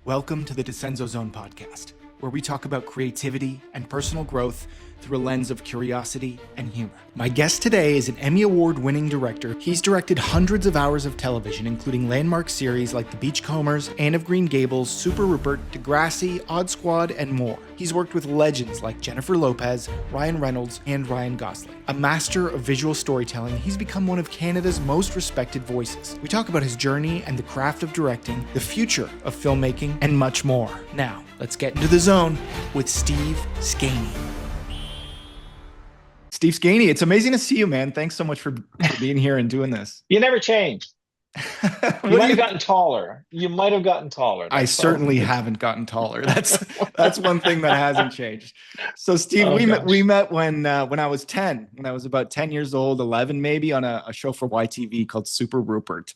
Welcome to the Descenso Zone podcast, where we talk about creativity and personal growth through a lens of curiosity and humor. My guest today is an Emmy Award winning director. He's directed hundreds of hours of television, including landmark series like The Beachcombers, Anne of Green Gables, Super Rupert, Degrassi, Odd Squad, and more. He's worked with legends like Jennifer Lopez, Ryan Reynolds, and Ryan Gosling. A master of visual storytelling, he's become one of Canada's most respected voices. We talk about his journey and the craft of directing, the future of filmmaking, and much more. Now, let's get into the zone with Steve Scaini. Steve Scaini, it's amazing to see you, man. Thanks so much for being here and doing this. You never changed. You might have gotten taller. You might have gotten taller. I certainly haven't gotten taller. That's one thing that hasn't changed. So, Steve, we met when I was 10, when I was about 10 years old, 11 maybe, on a show for YTV called Super Rupert.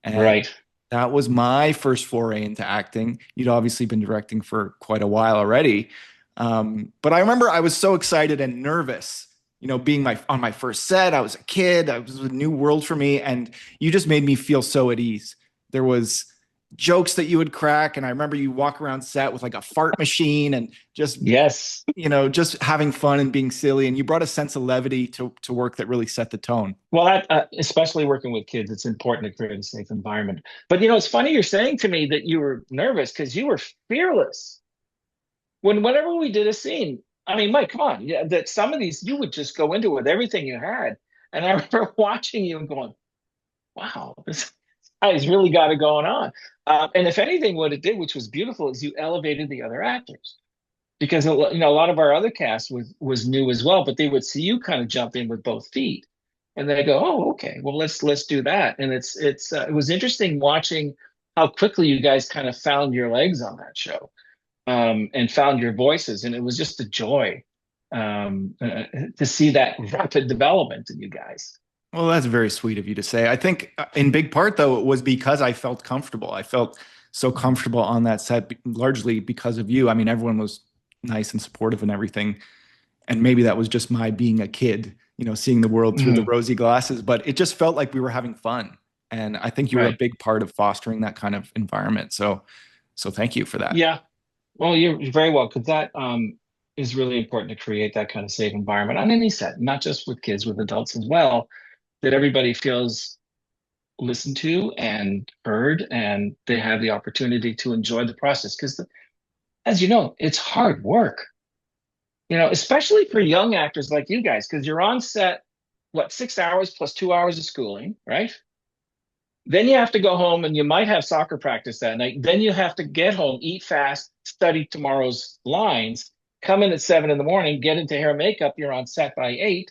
And right. That was my first foray into acting. You'd obviously been directing for quite a while already. But I remember I was so excited and nervous, being on my first set. I was a kid. It was a new world for me. And you just made me feel so at ease. There was jokes that you would crack. And I remember you walk around set with like a fart machine and just, yes, just having fun and being silly. And you brought a sense of levity to work that really set the tone. Well, especially working with kids, it's important to create a safe environment. But, it's funny you're saying to me that you were nervous because you were fearless. Whenever we did a scene, I mean, Mike, come on. Yeah, that some of these you would just go into it with everything you had. And I remember watching you and going, wow, this guy's really got it going on. And if anything, what it did, which was beautiful, is you elevated the other actors. Because a lot of our other cast was new as well, but they would see you kind of jump in with both feet. And they go, oh, okay, well, let's do that. And it was interesting watching how quickly you guys kind of found your legs on that show. And found your voices, and it was just a joy to see that rapid development in you guys. Well, that's very sweet of you to say. I think in big part, though, it was because I felt comfortable. I felt so comfortable on that set, largely because of you. I mean, everyone was nice and supportive and everything. And maybe that was just my being a kid, seeing the world through the rosy glasses, but it just felt like we were having fun. And I think you were a big part of fostering that kind of environment. So thank you for that. Yeah. Well, you're very well, because that is really important to create that kind of safe environment on any set, not just with kids, with adults as well, that everybody feels listened to and heard, and they have the opportunity to enjoy the process. Because, as you know, it's hard work, especially for young actors like you guys, because you're on set, 6 hours plus 2 hours of schooling, right? Then you have to go home and you might have soccer practice that night. Then you have to get home, eat fast, study tomorrow's lines, come in at 7 a.m, get into hair and makeup. You're on set by 8,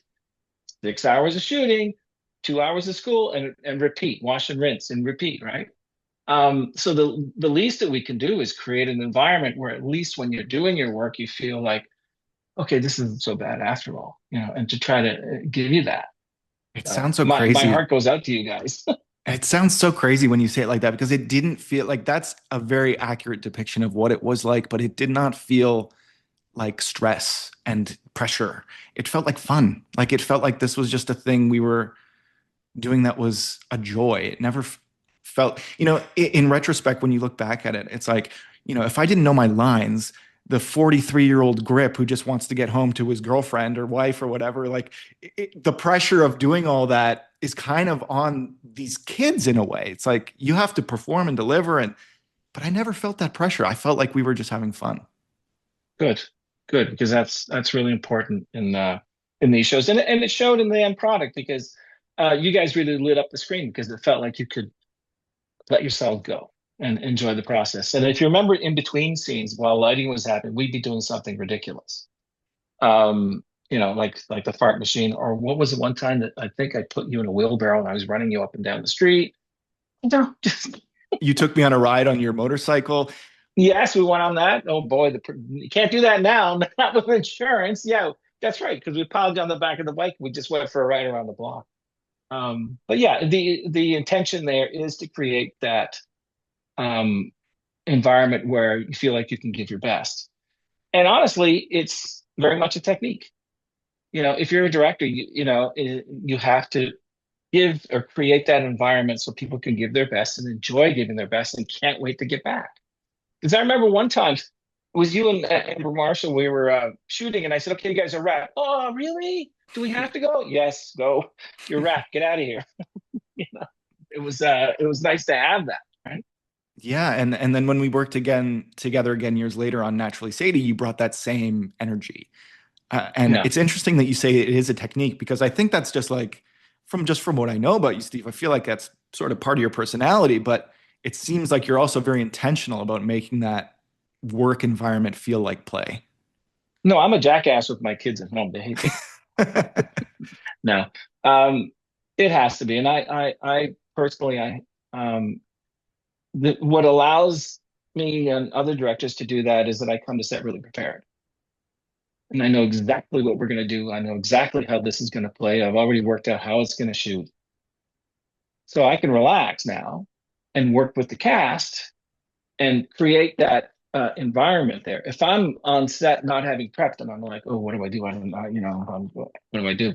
6 hours of shooting, 2 hours of school, and repeat, wash and rinse and repeat, right? So the least that we can do is create an environment where at least when you're doing your work, you feel like, okay, this isn't so bad after all, and to try to give you that. It sounds so crazy. My heart goes out to you guys. It sounds so crazy when you say it like that, because it didn't feel like that's a very accurate depiction of what it was like, but it did not feel like stress and pressure. It felt like fun. Like it felt like this was just a thing we were doing that was a joy. It never felt, in retrospect, when you look back at it, it's like, if I didn't know my lines, the 43-year-old grip who just wants to get home to his girlfriend or wife or whatever, like the pressure of doing all that is kind of on these kids in a way. It's like you have to perform and deliver, but I never felt that pressure. I felt like we were just having fun. Good, because that's really important in these shows, and it showed in the end product, because you guys really lit up the screen, because it felt like you could let yourself go and enjoy the process. And if you remember, in between scenes while lighting was happening, we'd be doing something ridiculous. Like the fart machine, or what was it one time that I think I put you in a wheelbarrow and I was running you up and down the street? No, you took me on a ride on your motorcycle. Yes, we went on that. Oh boy, you can't do that now, not with insurance. Yeah, that's right, because we piled you on the back of the bike. We just went for a ride around the block. But yeah, the intention there is to create that environment where you feel like you can give your best. And honestly, it's very much a technique. If you're a director, you have to give or create that environment so people can give their best and enjoy giving their best and can't wait to get back. Because I remember one time it was you and Amber Marshall. We were shooting, and I said, "Okay, you guys are wrapped." Oh, really? Do we have to go? Yes, go. You're wrapped. Get out of here. You know, it was nice to have that, right? Yeah, and then when we worked again together again years later on Naturally Sadie, you brought that same energy. And Yeah. it's interesting that you say it is a technique because I think that's just like from what I know about you, Steve, I feel like that's sort of part of your personality, but it seems like you're also very intentional about making that work environment feel like play. No, I'm a jackass with my kids at home. They hate me. No, um, it has to be, and I personally, um, what allows me and other directors to do that is that I come to set really prepared, and I know exactly what we're going to do. I know exactly how this is going to play. I've already worked out how it's going to shoot, so I can relax now and work with the cast and create that environment there. If I'm on set not having prepped and I'm like, oh, what do I do? I don't know, what do I do?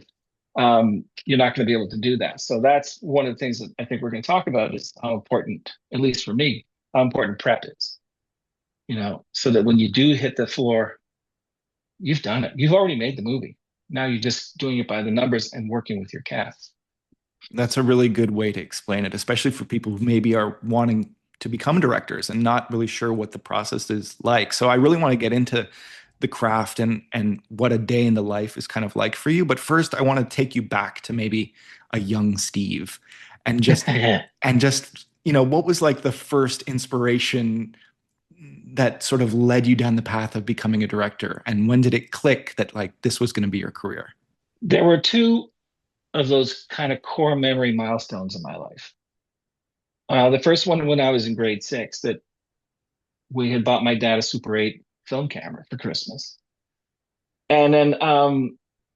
You're not going to be able to do that. So that's one of the things that I think we're going to talk about is how important, at least for me, how important prep is, so that when you do hit the floor, you've done it. You've already made the movie. Now you're just doing it by the numbers and working with your cast. That's a really good way to explain it, especially for people who maybe are wanting to become directors and not really sure what the process is like. So I really want to get into the craft and what a day in the life is kind of like for you. But first, I want to take you back to maybe a young Steve and just what was like the first inspiration that sort of led you down the path of becoming a director? And when did it click that like this was going to be your career? There were two of those kind of core memory milestones in my life. The first one when I was in grade six, that we had bought my dad a Super 8 film camera for Christmas. And then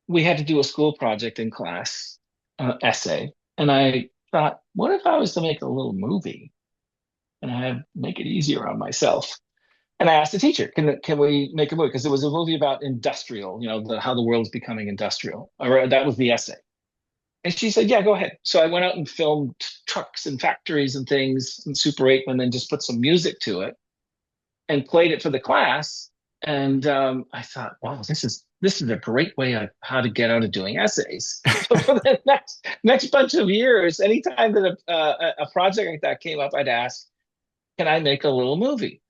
we had to do a school project in class, essay. And I thought, what if I was to make a little movie and I had make it easier on myself? And I asked the teacher, can we make a movie? Because it was a movie about industrial, how the world is becoming industrial. Or that was the essay. And she said, yeah, go ahead. So I went out and filmed trucks and factories and things in Super 8 and then just put some music to it and played it for the class. And I thought, wow, this is a great way of how to get out of doing essays. So for the next bunch of years, anytime that a project like that came up, I'd ask, can I make a little movie?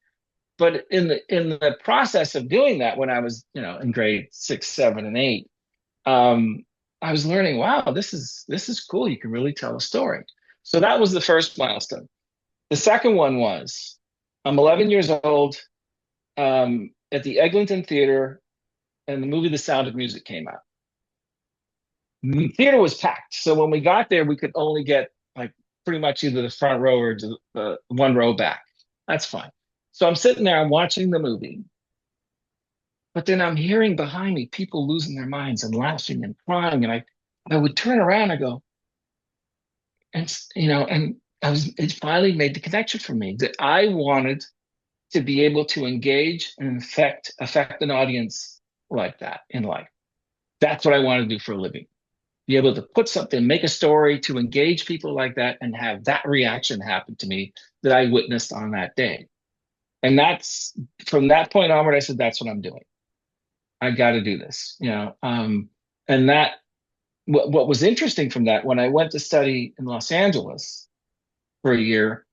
But in the process of doing that, when I was in grade six, seven, and eight, um, I was learning, wow, this is cool. You can really tell a story. So that was the first milestone. The second one was I'm 11 years old at the Eglinton Theater, and the movie The Sound of Music came out. The theater was packed, so when we got there, we could only get like pretty much either the front row or the one row back. That's fine. So I'm sitting there, I'm watching the movie, but then I'm hearing behind me people losing their minds and laughing and crying, and I would turn around and go, and it finally made the connection for me that I wanted to be able to engage and affect an audience like that in life. That's what I want to do for a living. Be able to put something, make a story to engage people like that and have that reaction happen to me that I witnessed on that day. And that's from that point onward, I said, that's what I'm doing. I got to do this, and that what was interesting from that when I went to study in Los Angeles for a year,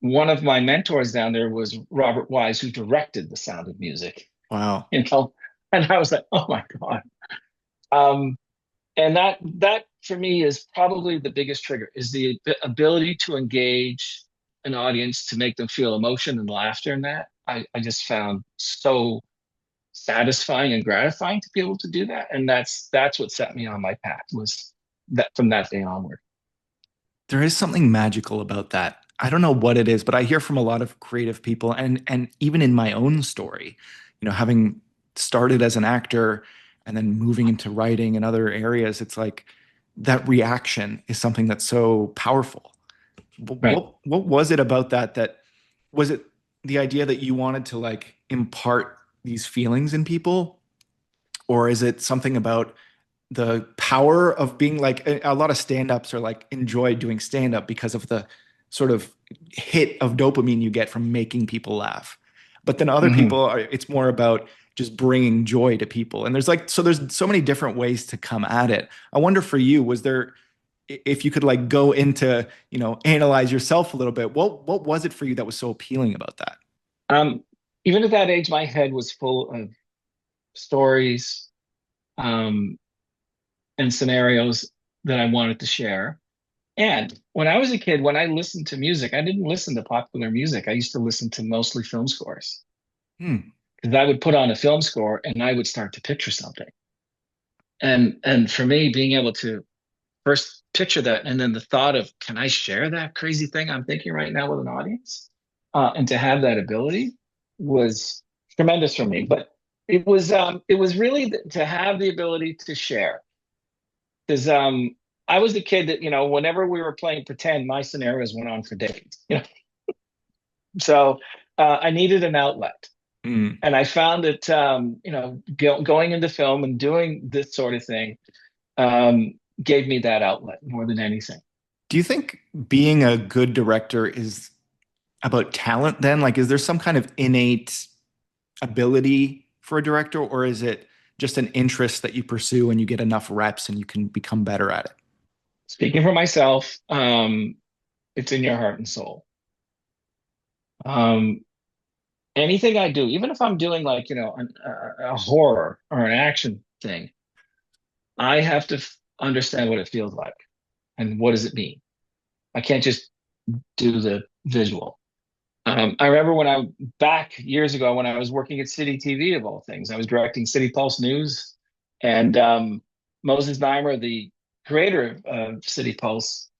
one of my mentors down there was Robert Wise, who directed The Sound of Music, Wow. you know, and I was like, oh my God. Um, and that for me is probably the biggest trigger is the ability to engage an audience to make them feel emotion and laughter in that. I just found so satisfying and gratifying to be able to do that. And that's what set me on my path was that from that day onward. There is something magical about that. I don't know what it is, but I hear from a lot of creative people and even in my own story, having started as an actor and then moving into writing and other areas, it's like that reaction is something that's so powerful. Right. What was it about that was it the idea that you wanted to like impart these feelings in people, or is it something about the power of being like a lot of stand-ups are like enjoy doing stand-up because of the sort of hit of dopamine you get from making people laugh. But then other Hmm. people are, it's more about just bringing joy to people. And there's so many different ways to come at it. I wonder for you, was there, if you could like go into, analyze yourself a little bit, what was it for you that was so appealing about that? Um, Even at that age, my head was full of stories, um, and scenarios that I wanted to share. And when I was a kid, when I listened to music, I didn't listen to popular music. I used to listen to mostly film scores Hmm. because I would put on a film score and I would start to picture something. And for me, being able to first picture that and then the thought of, can I share that crazy thing I'm thinking right now with an audience? And to have that ability was tremendous for me. But it was really to have the ability to share. Because I was the kid that, whenever we were playing pretend, my scenarios went on for days. So I needed an outlet. Hmm. And I found that, going into film and doing this sort of thing gave me that outlet more than anything. Do you think being a good director is about talent then? Like, is there some kind of innate ability for a director, or is it just an interest that you pursue and you get enough reps and you can become better at it? Speaking for myself, it's in your heart and soul. Um, Anything I do, even if I'm doing like, a horror or an action thing, I have to understand what it feels like and what does it mean. I can't just do the visual. I remember when I back years ago when I was working at City TV of all things, I was directing City Pulse News, and Moses Neimer, the creator of City Pulse,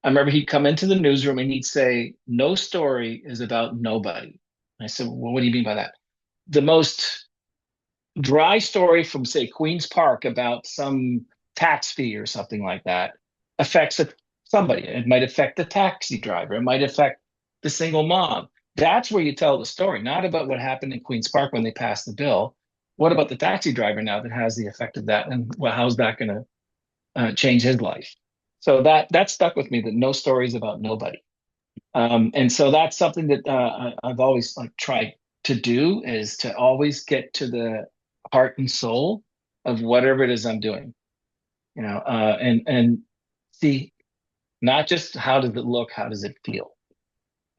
I remember he'd come into the newsroom and he'd say, "No story is about nobody." I said, "Well, what do you mean by that?" The most dry story from, say, Queen's Park about some tax fee or something like that affects somebody. It might affect the taxi driver. It might affect the single mom. That's where you tell the story, not about what happened in Queen's Park when they passed the bill. What about the taxi driver now that has the effect of that, and well, how's that going to change his life? So that stuck with me. That no story is about nobody, and so that's something that I've always like tried to do is to always get to the heart and soul of whatever it is I'm doing, and see not just how does it look, how does it feel,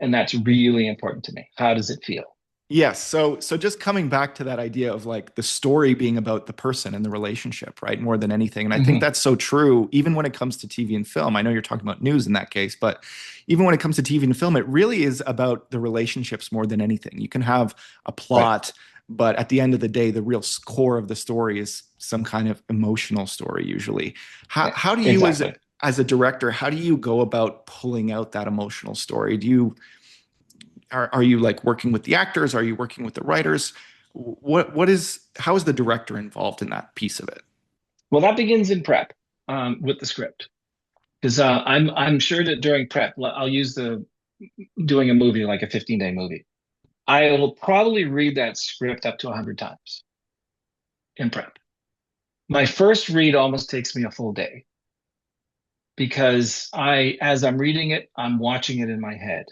and that's really important to me. How does it feel? Yes. So just coming back to that idea of like the story being about the person and the relationship, right? More than anything. And I think Hmm. that's so true, even when it comes to TV and film. I know you're talking about news in that case, but even when it comes to TV and film, it really is about the relationships more than anything. You can have a Right. plot, but at the end of the day, the real core of the story is some kind of emotional story, usually. How, Yeah, how do you, exactly. as a director, how do you go about pulling out that emotional story? Are you like working with the actors? Are you working with the writers? How is the director involved in that piece of it? Well, that begins in prep with the script because I'm sure that during prep I'll use the doing a movie like a 15-day movie. I will probably read that script up to 100 times in prep. My first read almost takes me a full day because as I'm reading it, I'm watching it in my head.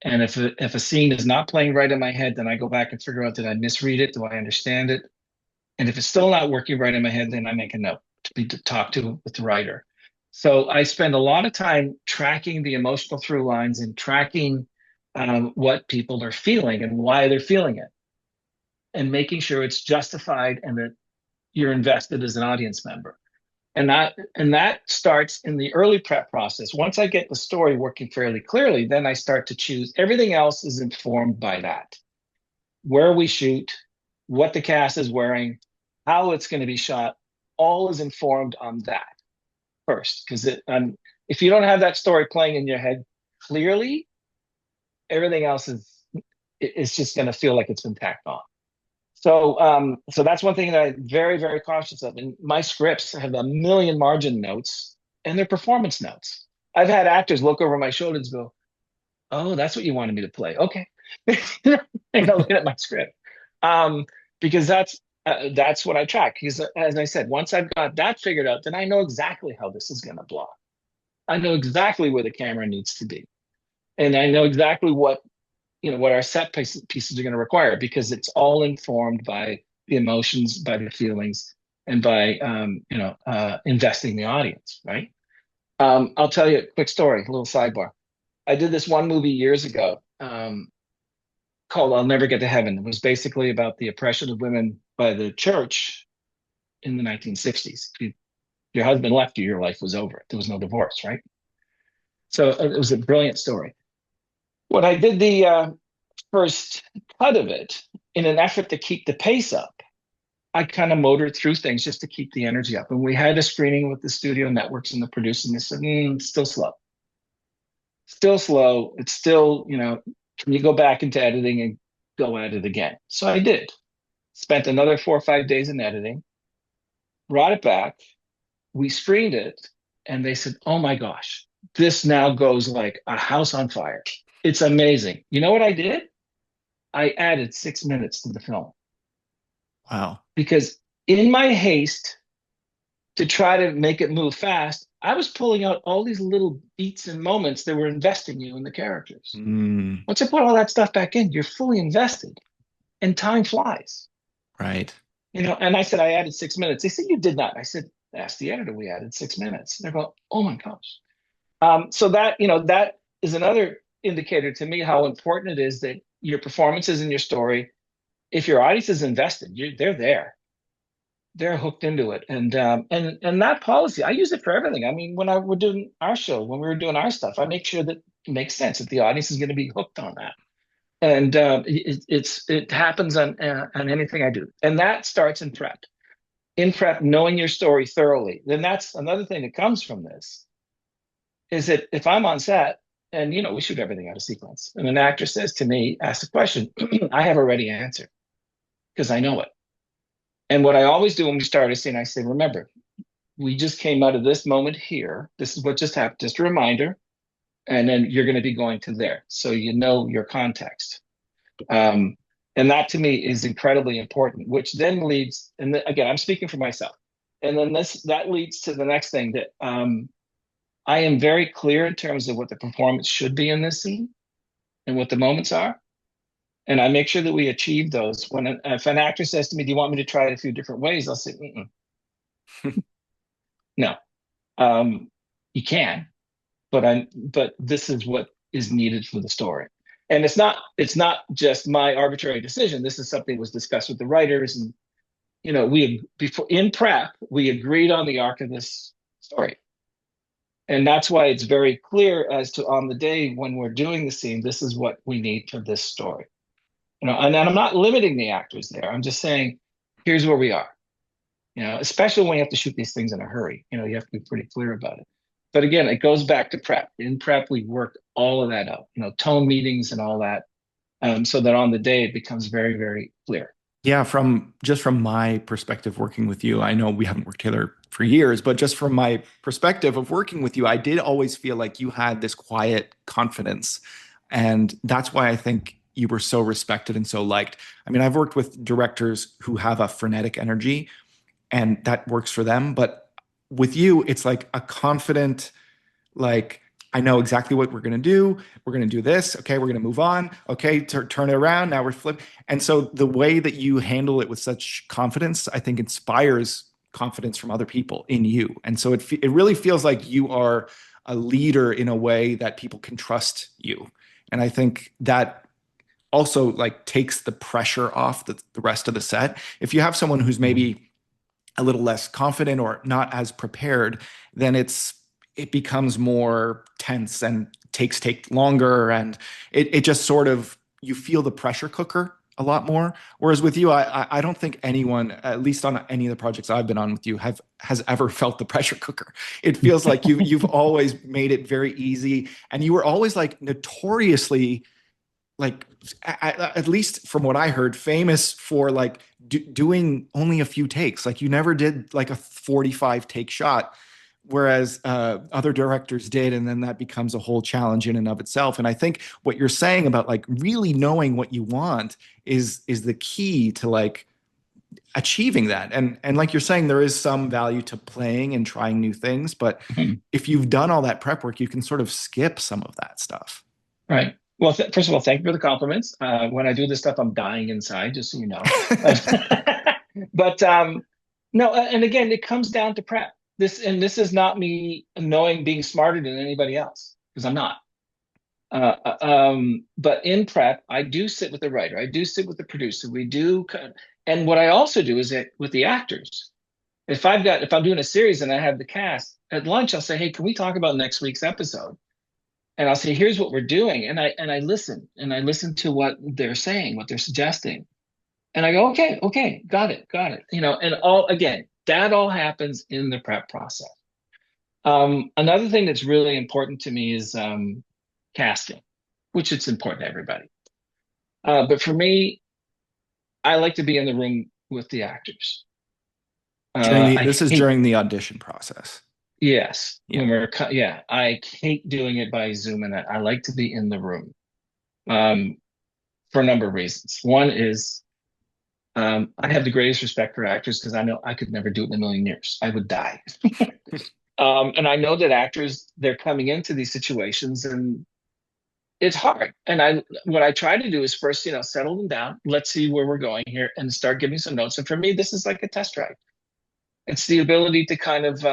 And if a scene is not playing right in my head, then I go back and figure out, did I misread it? Do I understand it? And if it's still not working right in my head, then I make a note to talk to with the writer. So I spend a lot of time tracking the emotional through lines and tracking what people are feeling and why they're feeling it, and making sure it's justified and that you're invested as an audience member. And that starts in the early prep process. Once I get the story working fairly clearly, then I start to choose. Everything else is informed by that. Where we shoot, what the cast is wearing, how it's going to be shot, all is informed on that first. Because if you don't have that story playing in your head clearly, everything else is just going to feel like it's been tacked on. So that's one thing that I'm very, very cautious of. And my scripts have a million margin notes, and they're performance notes. I've had actors look over my shoulder and go, "Oh, that's what you wanted me to play." Okay, looking at my script, um, because that's what I track. Because as I said, once I've got that figured out, then I know exactly how this is going to block. I know exactly where the camera needs to be, and I know exactly what. what our pieces are going to require, because it's all informed by the emotions, by the feelings, and by investing the audience, right? I'll tell you a quick story, a little sidebar. I did this one movie years ago, called "I'll Never Get to Heaven." It was basically about the oppression of women by the church in the 1960s. If your husband left you, your life was over. There was no divorce, right? So it was a brilliant story. When I did the first cut of it, in an effort to keep the pace up, I kind of motored through things just to keep the energy up. And we had a screening with the studio networks and the producers, and they said, still slow. Still slow. It's still, can you go back into editing and go at it again? So I did. Spent another 4 or 5 days in editing, brought it back. We screened it, and they said, oh my gosh, this now goes like a house on fire. It's amazing. You know what I did? I added 6 minutes to the film. Wow. Because in my haste to try to make it move fast, I was pulling out all these little beats and moments that were investing you in the characters. Once I put all that stuff back in, you're fully invested, and time flies. Right. And I said, I added 6 minutes. They said, you did not. I said, ask the editor, we added 6 minutes. And they're going, oh my gosh. So that is another indicator to me how important it is that your performances and your story, if your audience is invested, they're there. They're hooked into it. And that policy, I use it for everything. I mean, when we're doing our show, when we were doing our stuff, I make sure that it makes sense, that the audience is going to be hooked on that. And it happens on anything I do. And that starts in prep. In prep, knowing your story thoroughly. Then that's another thing that comes from this, is that if I'm on set and, we shoot everything out of sequence, and an actor says to me, ask a question, I have a ready answer because I know it. And what I always do when we start a scene, I say, remember, we just came out of this moment here. This is what just happened. Just a reminder. And then you're going to be going to there. So you know your context. And that to me is incredibly important, which then leads, and again, I'm speaking for myself. And then that leads to the next thing, that I am very clear in terms of what the performance should be in this scene and what the moments are. And I make sure that we achieve those. If an actor says to me, do you want me to try it a few different ways? I'll say, no. You can, but this is what is needed for the story. And it's not just my arbitrary decision. This is something that was discussed with the writers. And, in prep, we agreed on the arc of this story. And that's why it's very clear as to, on the day when we're doing the scene, this is what we need for this story. And I'm not limiting the actors there. I'm just saying, here's where we are. Especially when you have to shoot these things in a hurry. You have to be pretty clear about it. But again, it goes back to prep. In prep, we work all of that out. Tone meetings and all that, so that on the day it becomes very, very clear. Yeah, from my perspective working with you, I know we haven't worked together for years, but just from my perspective of working with you, I did always feel like you had this quiet confidence. And that's why I think you were so respected and so liked. I mean, I've worked with directors who have a frenetic energy, and that works for them. But with you, it's like a confident, like, I know exactly what we're going to do. We're going to do this. Okay, we're going to move on. Okay, turn it around. Now we're flipping. And so the way that you handle it with such confidence, I think inspires confidence from other people in you. And so it really feels like you are a leader in a way that people can trust you. And I think that also like takes the pressure off the rest of the set. If you have someone who's maybe a little less confident or not as prepared, then it becomes more tense and take longer, and it just sort of, you feel the pressure cooker a lot more. Whereas with you, I don't think anyone, at least on any of the projects I've been on with you, has ever felt the pressure cooker. It feels like you've always made it very easy, and you were always like notoriously, like at least from what I heard, famous for like doing only a few takes. Like you never did like a 45 take shot, whereas other directors did, and then that becomes a whole challenge in and of itself. And I think what you're saying about like really knowing what you want is the key to like achieving that. And like you're saying, there is some value to playing and trying new things, but if you've done all that prep work, you can sort of skip some of that stuff. Right. Well, first of all, thank you for the compliments. When I do this stuff, I'm dying inside, just so you know. But no, and again, it comes down to prep. This is not me knowing being smarter than anybody else because I'm not. But in prep, I do sit with the writer. I do sit with the producer. And what I also do is that with the actors. If I'm doing a series and I have the cast at lunch, I'll say, "Hey, can we talk about next week's episode?" And I'll say, "Here's what we're doing," and I listen to what they're saying, what they're suggesting, and I go, "Okay, okay, got it." And all again, that all happens in the prep process. Another thing that's really important to me is casting, which it's important to everybody. But for me, I like to be in the room with the actors. I This is hate, during the audition process. yes, Yeah. yeah, I hate doing it by Zoom, and I like to be in the room um, for a number of reasons. One is I have the greatest respect for actors because I know I could never do it in a million years. I would die. And I know that actors, they're coming into these situations and it's hard. And what I try to do is first, settle them down. Let's see where we're going here and start giving some notes. And for me, this is like a test drive. It's the ability to kind of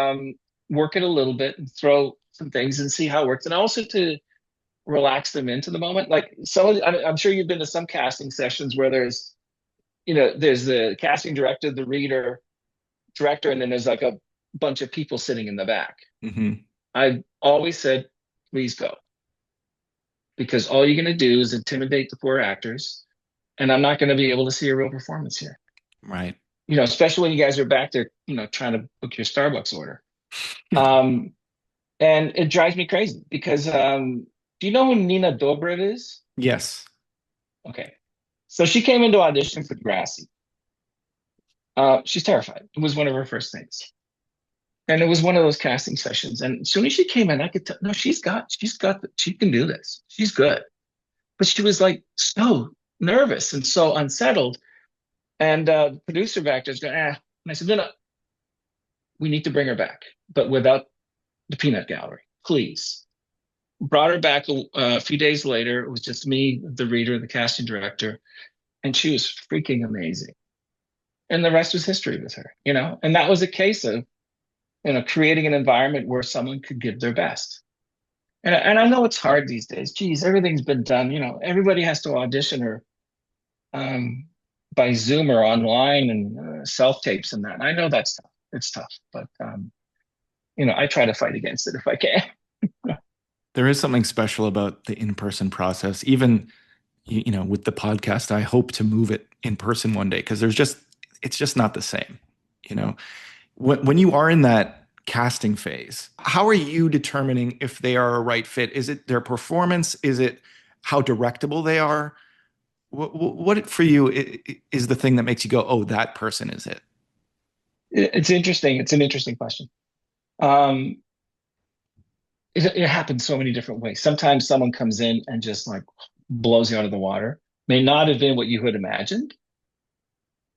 work it a little bit and throw some things and see how it works. And also to relax them into the moment. Like I'm sure you've been to some casting sessions where there's the casting director, the reader, director, and then there's like a bunch of people sitting in the back. Hmm. I've always said, please go, because all you're going to do is intimidate the poor actors, and I'm not going to be able to see a real performance here. Right. Especially when you guys are back there, trying to book your Starbucks order. Um, and it drives me crazy because do you know who Nina Dobrev is? Yes. Okay. So she came into audition for Degrassi. She's terrified. It was one of her first things. And it was one of those casting sessions. And as soon as she came in, I could tell, no, she can do this. She's good. But she was like so nervous and so unsettled. And the producer back there's going, And I said, no, no, we need to bring her back, but without the peanut gallery, please. Brought her back a few days later. It was just me, the reader, the casting director, and she was freaking amazing. And the rest was history with her. And that was a case of, creating an environment where someone could give their best. And I know it's hard these days. Geez, everything's been done. Everybody has to audition or um, by Zoom or online and self tapes and that. And I know that's tough. It's tough, but I try to fight against it if I can. There is something special about the in-person process. Even, with the podcast, I hope to move it in person one day because it's just not the same. You know, when you are in that casting phase, how are you determining if they are a right fit? Is it their performance? Is it how directable they are? What for you is the thing that makes you go, oh, that person is it? It's interesting. It's an interesting question. Um, it happens so many different ways. Sometimes someone comes in and just like blows you out of the water. May not have been what you had imagined,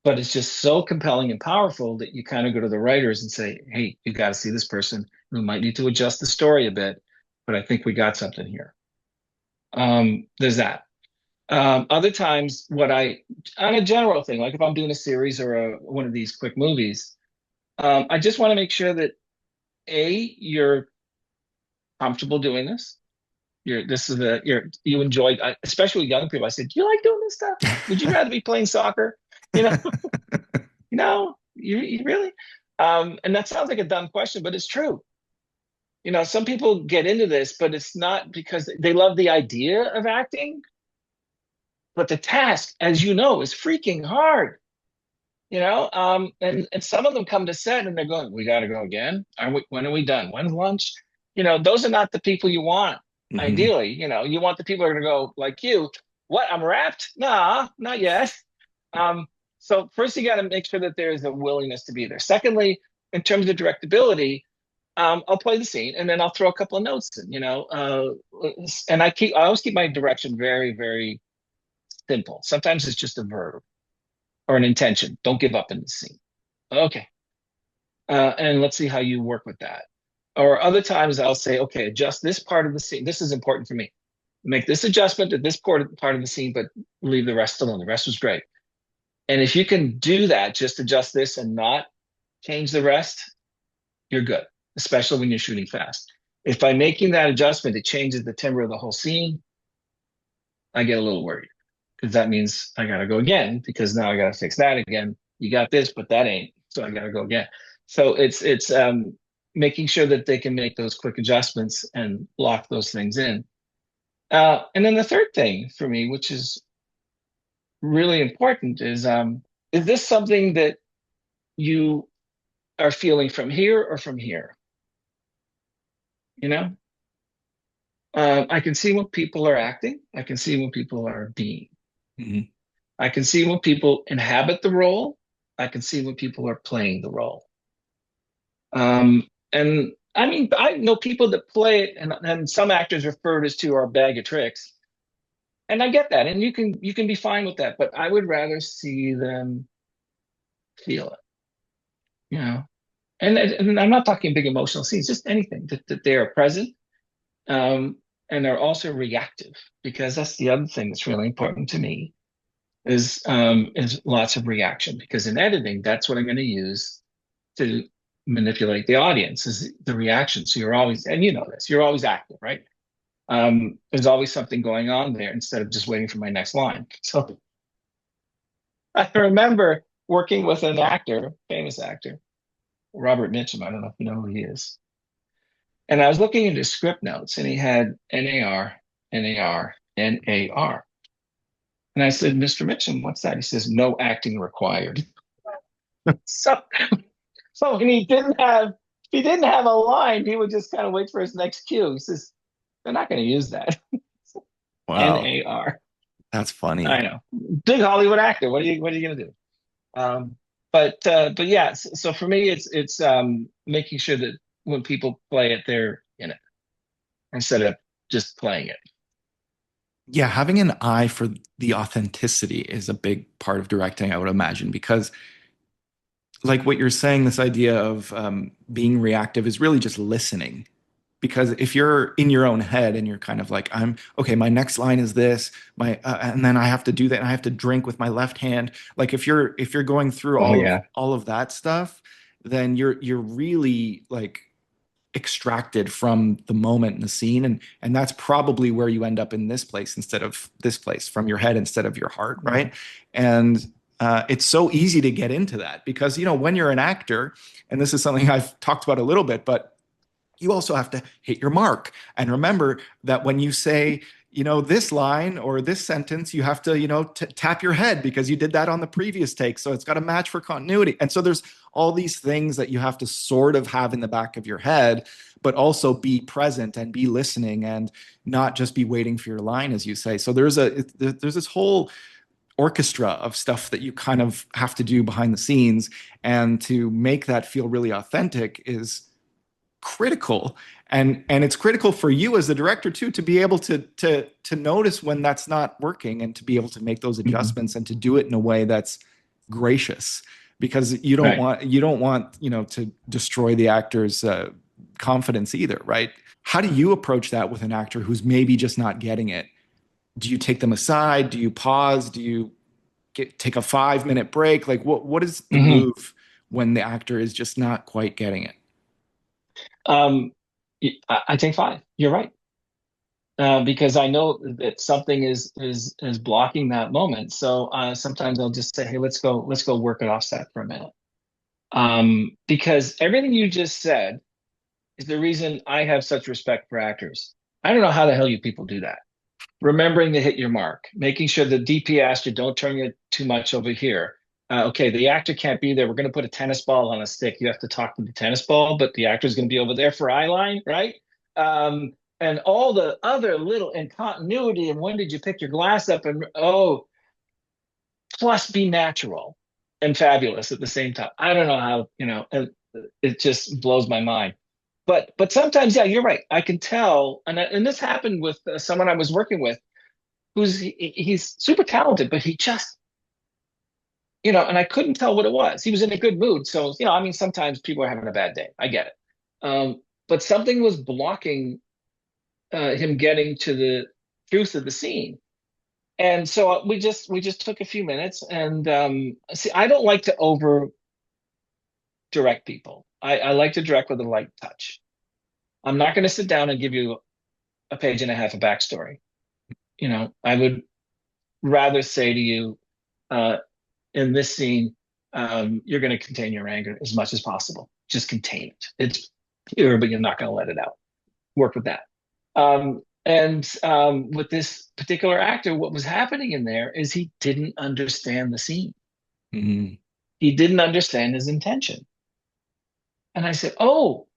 but it's just so compelling and powerful that you kind of go to the writers and say, "Hey, you got to see this person. We might need to adjust the story a bit, but I think we got something here." There's that. Other times, on a general thing, like if I'm doing a series or one of these quick movies, I just want to make sure that you're comfortable doing this. You enjoy, especially with young people. I said, "Do you like doing this stuff? Would you rather be playing soccer?" You know, you really. And that sounds like a dumb question, but it's true. Some people get into this, but it's not because they love the idea of acting, but the task, as you know, is freaking hard. And some of them come to set and they're going, "We got to go again. When are we done? When's lunch?" Those are not the people you want. Hmm. Ideally, you want the people who are going to go like you. What? I'm wrapped? Nah, not yet. Um, so first you got to make sure that there is a willingness to be there. Secondly, in terms of directability, I'll play the scene and then I'll throw a couple of notes in, and I always keep my direction very, very simple. Sometimes it's just a verb or an intention. Don't give up in the scene. Okay. And let's see how you work with that. Or other times I'll say, okay, adjust this part of the scene. This is important for me. make this adjustment at this part of the scene, but leave the rest alone. The rest was great. And if you can do that, just adjust this and not change the rest, you're good, especially when you're shooting fast. If by making that adjustment, it changes the timbre of the whole scene, I get a little worried because that means I got to go again because now I got to fix that again. You got this, but that ain't. So I got to go again. So it's making sure that they can make those quick adjustments and lock those things in. And then the third thing for me, which is really important, is this something that you are feeling from here or from here? You know, I can see when people are acting. I can see when people are being. Mhm. I can see when people inhabit the role. I can see when people are playing the role. And I mean, I know people that play it, and some actors refer to us to our bag of tricks, and I get that, and you can be fine with that. But I would rather see them feel it, you know. And I'm not talking big emotional scenes, just anything that they are present, um, and they're also reactive because that's the other thing that's really important to me is lots of reaction because in editing, that's what I'm going to use to manipulate the audience is the reaction. So you're always, and you know this, you're always active, right? There's always something going on there instead of just waiting for my next line. So I remember working with an actor, famous actor, Robert Mitchum. I don't know if you know who he is. And I was looking into his script notes and he had NAR, NAR, NAR. And I said, Mr. Mitchum, what's that? He says, no acting required. So, so when he didn't have a line, he would just kind of wait for his next cue. He says, they're not going to use that. Wow, NAR. that's I funny. know. Big Hollywood actor. What are you going to do? But yeah, so for me, it's making sure that when people play it, they're in it instead of just playing it. Yeah, having an eye for the authenticity is a big part of directing, I would imagine, because like what you're saying, this idea of being reactive is really just listening. Because if you're in your own head and you're kind of like, I'm okay, my next line is this, and then I have to do that, and I have to drink with my left hand. Like if you're going through Oh all of yeah. all of that stuff, then you're really like extracted from the moment in the scene, and that's probably where you end up in this place instead of this place, from your head instead of your heart, right? And it's so easy to get into that because when you're an actor, and this is something I've talked about a little bit, but you also have to hit your mark and remember that when you say this line or this sentence, you have to tap your head because you did that on the previous take, so it's got to match for continuity. And so there's all these things that you have to sort of have in the back of your head, but also be present and be listening and not just be waiting for your line, as you say. So there's this whole orchestra of stuff that you kind of have to do behind the scenes, and to make that feel really authentic is critical. And it's critical for you as the director too, to be able to notice when that's not working and to be able to make those Mhm. adjustments and to do it in a way that's gracious, because you don't Right. want to destroy the actor's confidence either, right? How do you approach that with an actor who's maybe just not getting it? Do you take them aside? Do you pause? Do you take a 5 minute break? Like what is the Hmm. move when the actor is just not quite getting it? Um, I take five. You're right. Because I know that something is blocking that moment. So sometimes I'll just say, "Hey, let's go work it offset for a minute." Because everything you just said is the reason I have such respect for actors. I don't know how the hell you people do that. Remembering to hit your mark, making sure the DP asked you don't turn it too much over here. Okay, the actor can't be there. We're going to put a tennis ball on a stick. You have to talk to the tennis ball, but the actor's going to be over there for eye line, right? Um, and all the other little in continuity and when did you pick your glass up and plus be natural and fabulous at the same time. I don't know how, it just blows my mind. But sometimes, yeah, you're right. I can tell, and this happened with someone I was working with he's super talented, but he just, and I couldn't tell what it was. He was in a good mood. So, I mean, sometimes people are having a bad day. I get it. But something was blocking him getting to the truth of the scene. And so we just took a few minutes and see, I don't like to over direct people. I like to direct with a light touch. I'm not going to sit down and give you a page and a half of backstory. I would rather say to you, uh, in this scene, you're going to contain your anger as much as possible. Just contain it. It's pure, but you're not going to let it out. Work with that. And with this particular actor, what was happening in there is he didn't understand the scene. Mhm. He didn't understand his intention. And I said, "Oh,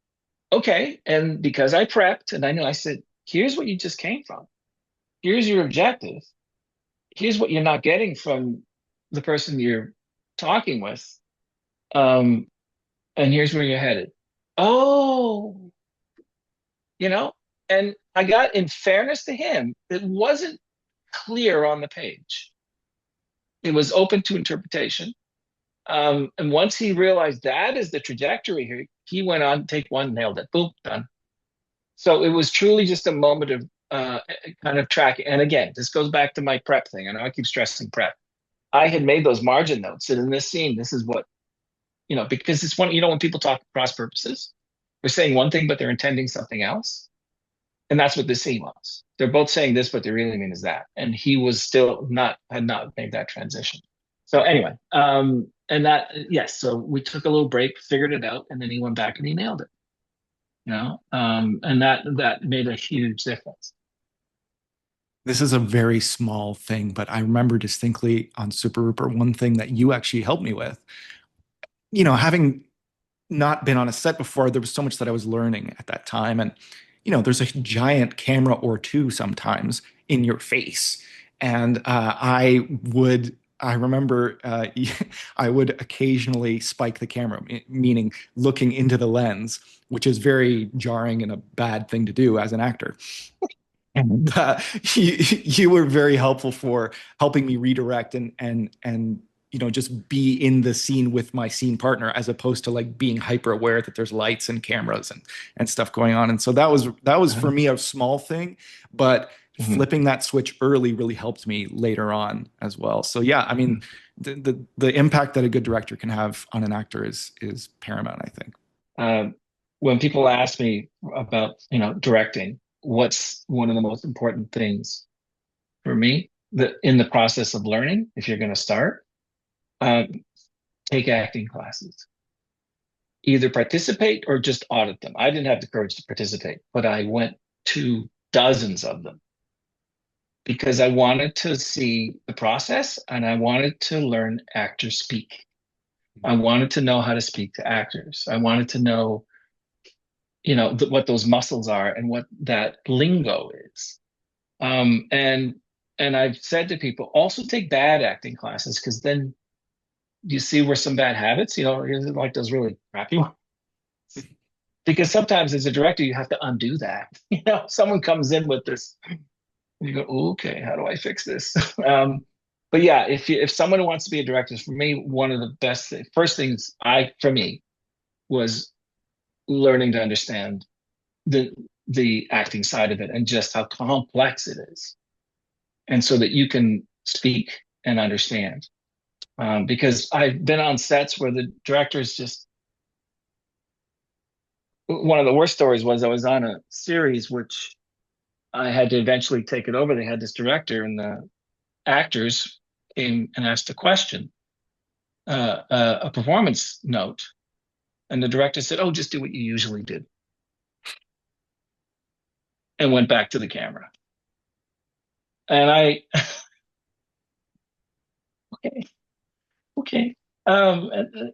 okay." And because I prepped and I knew, I said, "Here's what you just came from. Here's your objective. Here's what you're not getting from the person you're talking with. Um, and here's where you're headed." Oh, you know, and I got, in fairness to him, it wasn't clear on the page. It was open to interpretation. And once he realized that is the trajectory here, he went on, take one, nailed it, boom, done. So it was truly just a moment of kind of tracking. And again, this goes back to my prep thing. I know I keep stressing prep. I had made those margin notes that in this scene, this is what, because it's one, when people talk cross purposes, they're saying one thing, but they're intending something else. And that's what this scene was. They're both saying this, but they really mean is that. And he was still had not made that transition. So anyway, and that, yes, so we took a little break, figured it out, and then he went back and he nailed it. And that made a huge difference. This is a very small thing, but I remember distinctly on Super Rupert, one thing that you actually helped me with. Having not been on a set before, there was so much that I was learning at that time. And, there's a giant camera or two sometimes in your face. And I remember I would occasionally spike the camera, meaning looking into the lens, which is very jarring and a bad thing to do as an actor. And you were very helpful for helping me redirect and just be in the scene with my scene partner as opposed to like being hyper aware that there's lights and cameras and stuff going on. And so that was for me a small thing, but Mhm. flipping that switch early really helped me later on as well. So yeah, I mean, the impact that a good director can have on an actor is paramount, I think. Um, when people ask me about, directing, what's one of the most important things for me in the process of learning, if you're going to start, um, take acting classes. Either participate or just audit them. I didn't have the courage to participate, but I went to dozens of them because I wanted to see the process and I wanted to learn actor speak. I wanted to know how to speak to actors. I wanted to know, what those muscles are and what that lingo is. And I've said to people, also take bad acting classes because then you see where some bad habits, like those really crappy ones. Because sometimes as a director, you have to undo that. Someone comes in with this, and you go, okay, how do I fix this? But yeah, if someone wants to be a director, for me, one of the first things for me was learning to understand the the acting side of it and just how complex it is, and so that you can speak and understand. Because I've been on sets where the director is just, one of the worst stories was I was on a series which I had to eventually take it over. They had this director, and the actors came and asked a question, a performance note, and the director said, "Oh, just do what you usually did," and went back to the camera. And I, okay, okay,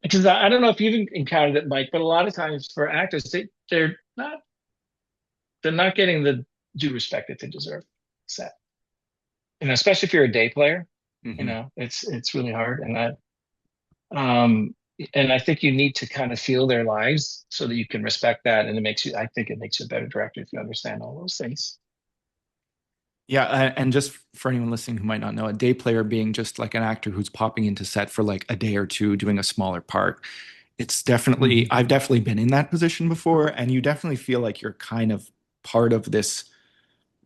because I don't know if you've encountered it, Mike, but a lot of times for actors, they're not getting the due respect that they deserve. Set, especially if you're a day player, Mhm. it's really hard, Um, and I think you need to kind of feel their lives so that you can respect that. And I think it makes you a better director if you understand all those things. Yeah, and just for anyone listening who might not know, a day player being just like an actor who's popping into set for like a day or two doing a smaller part. Mhm. I've definitely been in that position before, and you definitely feel like you're kind of part of this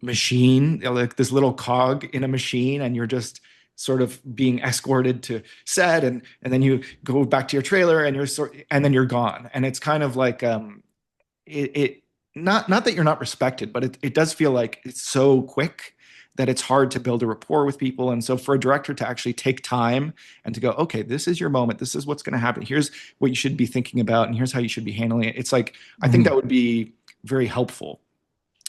machine, like this little cog in a machine, and you're just sort of being escorted to set, and then you go back to your trailer, and and then you're gone. And it's kind of like it not that you're not respected, but it does feel like it's so quick that it's hard to build a rapport with people. And so for a director to actually take time and to go, okay, this is your moment, this is what's going to happen, here's what you should be thinking about, and here's how you should be handling it. It's like, I think that Mhm. would be very helpful.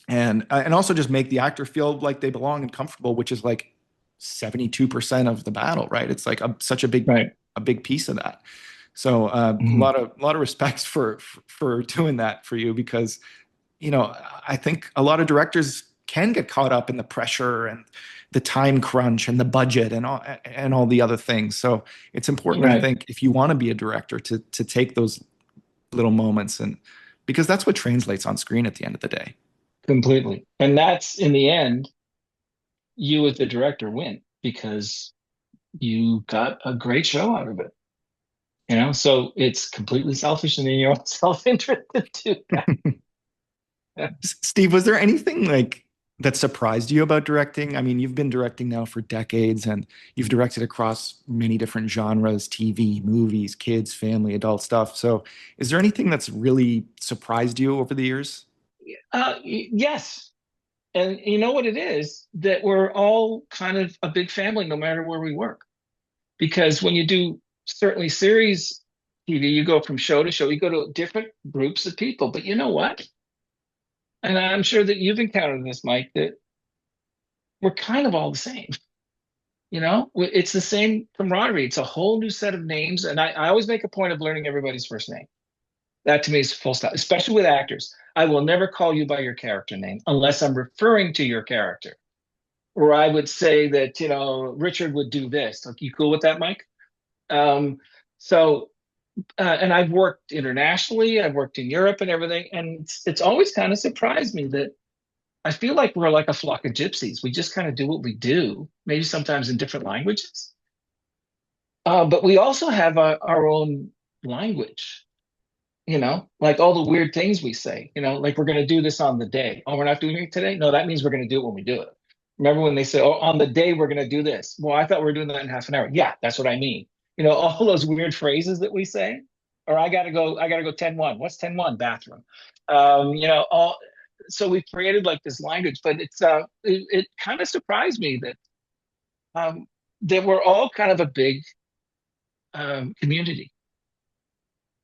And also just make the actor feel like they belong and comfortable, which is like 72% of the battle, right? It's like such Right. a big piece of that. So Mhm. a lot of respects for doing that for you, because I think a lot of directors can get caught up in the pressure and the time crunch and the budget and all the other things. So it's important, I Right. think, if you want to be a director, to take those little moments, and because that's what translates on screen at the end of the day. Completely. And that's in the end, you as the director win because you got a great show out of it. So it's completely selfish and in your own self-interest to do that. Steve, was there anything like that surprised you about directing? I mean, you've been directing now for decades, and you've directed across many different genres, TV, movies, kids, family, adult stuff. So, is there anything that's really surprised you over the years? Yes. And you know what it is? That we're all kind of a big family no matter where we work. Because when you do certainly series TV, you go from show to show, you go to different groups of people. But you know what? And I'm sure that you've encountered this, Mike, that we're kind of all the same. It's the same camaraderie. It's a whole new set of names. And I always make a point of learning everybody's first name. That to me is full stop, especially with actors. I will never call you by your character name unless I'm referring to your character. Or I would say that, Richard would do this. Like, you cool with that, Mike? Um, so, and I've worked internationally, I've worked in Europe and everything. And it's always kind of surprised me that I feel like we're like a flock of gypsies. We just kind of do what we do, maybe sometimes in different languages. But we also have our own language, like all the weird things we say, like we're going to do this on the day. Oh, we're not doing it today? No, that means we're going to do it when we do it. Remember when they say, oh, on the day we're going to do this? Well, I thought we were doing that in half an hour. Yeah, that's what I mean. All those weird phrases that we say. Or I gotta go 10-1. What's 10-1? Bathroom. All so we've created like this language, but it kind of surprised me that we're all kind of a big community,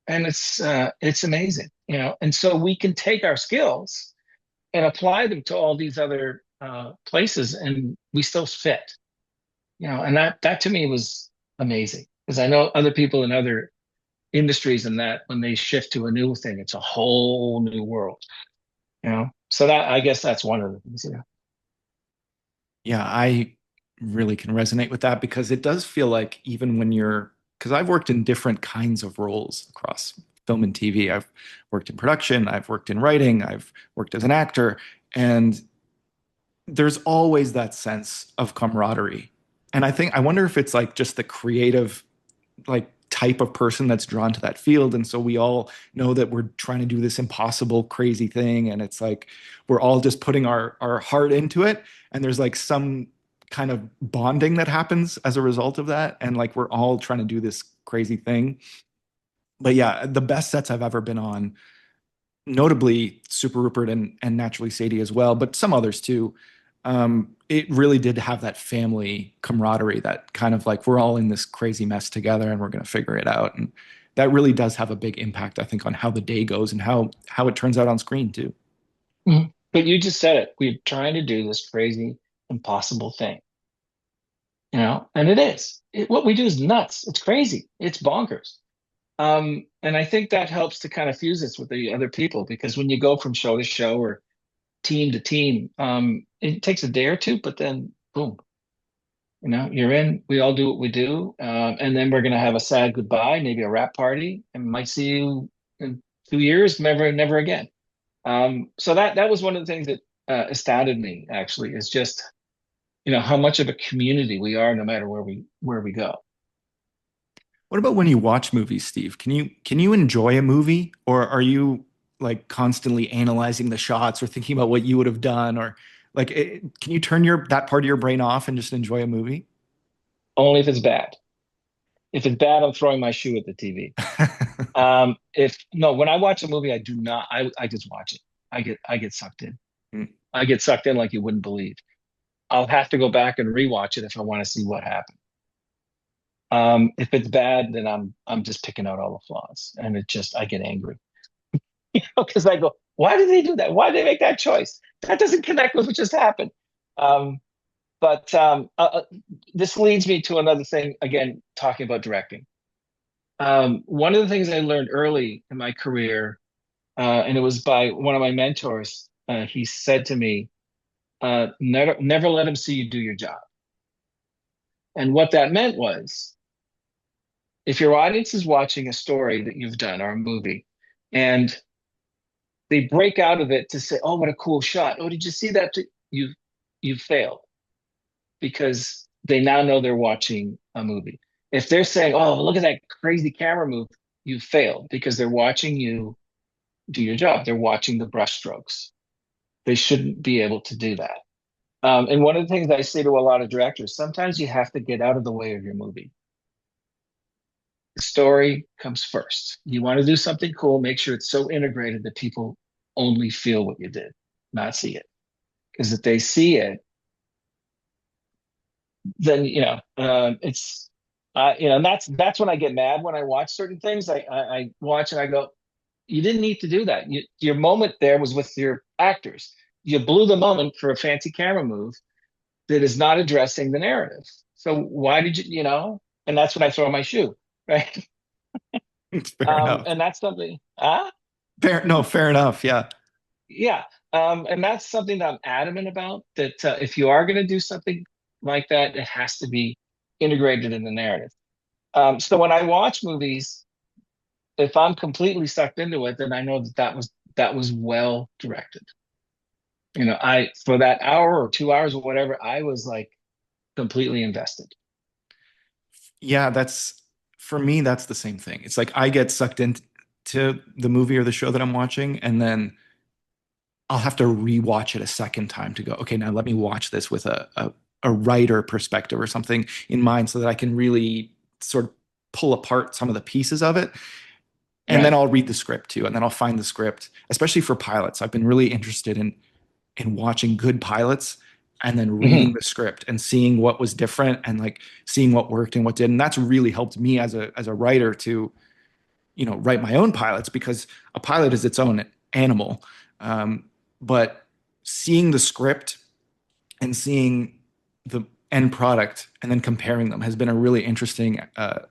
and it's amazing, and so we can take our skills and apply them to all these other places, and we still fit, and that to me was amazing because I know other people in other industries and that when they shift to a new thing, it's a whole new world, So that I guess that's one of the things, Yeah, I really can resonate with that, because it does feel like, even when because I've worked in different kinds of roles across film and TV. I've worked in production, I've worked in writing, I've worked as an actor, and there's always that sense of camaraderie. And I wonder if it's like just the creative, like, type of person that's drawn to that field. And so we all know that we're trying to do this impossible, crazy thing. And it's like we're all just putting our heart into it. And there's like some kind of bonding that happens as a result of that. And like we're all trying to do this crazy thing. But yeah, the best sets I've ever been on, notably Super Rupert and naturally Sadie as well, but some others too. It really did have that family camaraderie, that kind of like we're all in this crazy mess together and we're going to figure it out. And that really does have a big impact, I think, on how the day goes and how it turns out on screen too. Mhm. But you just said it. We're trying to do this crazy, impossible thing, and it is. What we do is nuts. It's crazy. It's bonkers. And I think that helps to kind of fuse this with the other people because when you go from show to show or team to team, it takes a day or two, but then boom, you're in. We all do what we do, and then we're gonna have a sad goodbye, maybe a wrap party, and might see you in 2 years, never again. So that was one of the things that astounded me actually is just how much of a community we are no matter where we go. What about when you watch movies, Steve? Can you enjoy a movie, or are you like constantly analyzing the shots or thinking about what you would have done, or Like, can you turn that part of your brain off and just enjoy a movie? Only if it's bad. If it's bad, I'm throwing my shoe at the TV. If no, when I watch a movie, I do not. I just watch it. I get sucked in. I get sucked in like you wouldn't believe. I'll have to go back and rewatch it if I want to see what happened. If it's bad, then I'm just picking out all the flaws, and I get angry because I go, why did they do that? Why did they make that choice? That doesn't connect with what just happened. Um, but this leads me to another thing. Again, talking about directing. One of the things I learned early in my career, and it was by one of my mentors. He said to me, never let him see you do your job. And what that meant was, if your audience is watching a story that you've done or a movie, and they break out of it to say, "Oh, what a cool shot! Oh, did you see that?" You've failed because they now know they're watching a movie. If they're saying, "Oh, look at that crazy camera move," you failed because they're watching you do your job. They're watching the brushstrokes. They shouldn't be able to do that. And one of the things I say to a lot of directors, sometimes you have to get out of the way of your movie. The story comes first. You want to do something cool, make sure it's so integrated that people only feel what you did, not see it. Because if they see it, then it's and that's when I get mad when I watch certain things. I watch and I go, you didn't need to do that. Your moment there was with your actors. You blew the moment for a fancy camera move that is not addressing the narrative. So why did you? And that's when I throw my shoe, right? Fair enough. And that's something. No, fair enough. Yeah. Yeah. And that's something that I'm adamant about. That if you are going to do something like that, it has to be integrated in the narrative. So when I watch movies, if I'm completely sucked into it, then I know that was well directed. I for that hour or 2 hours or whatever, I was like completely invested. Yeah, that's for me, that's the same thing. It's like I get sucked into the movie or the show that I'm watching, and then I'll have to rewatch it a second time to go, okay, now let me watch this with a writer perspective or something in mind so that I can really sort of pull apart some of the pieces of it. And then Right. I'll read the script too. And then I'll find the script, especially for pilots. I've been really interested in watching good pilots and then reading Mhm. the script and seeing what was different and like seeing what worked and what didn't. And that's really helped me as a writer to, write my own pilots because a pilot is its own animal. Um, but seeing the script and seeing the end product and then comparing them has been a really interesting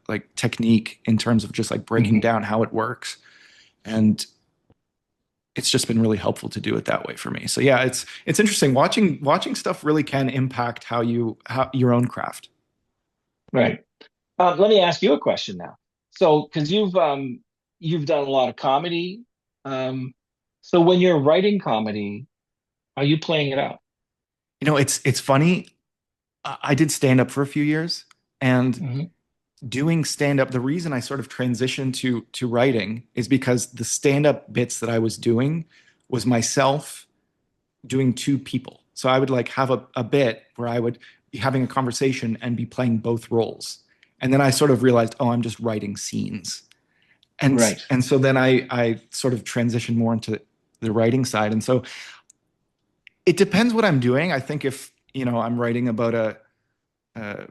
like technique in terms of just like breaking Mhm. down how it works. And it's just been really helpful to do it that way for me. So yeah, it's interesting. Watching stuff really can impact how your own craft. Right. Let me ask you a question now. So, because you've done a lot of comedy, so when you're writing comedy, are you playing it out? It's funny. I did stand up for a few years, and Hmm. doing stand up, the reason I sort of transitioned to writing is because the stand up bits that I was doing was myself doing two people. So I would like have a bit where I would be having a conversation and be playing both roles. And then I sort of realized, oh, I'm just writing scenes. And Right. and so then I sort of transitioned more into the writing side. And so it depends what I'm doing. I think if, I'm writing about a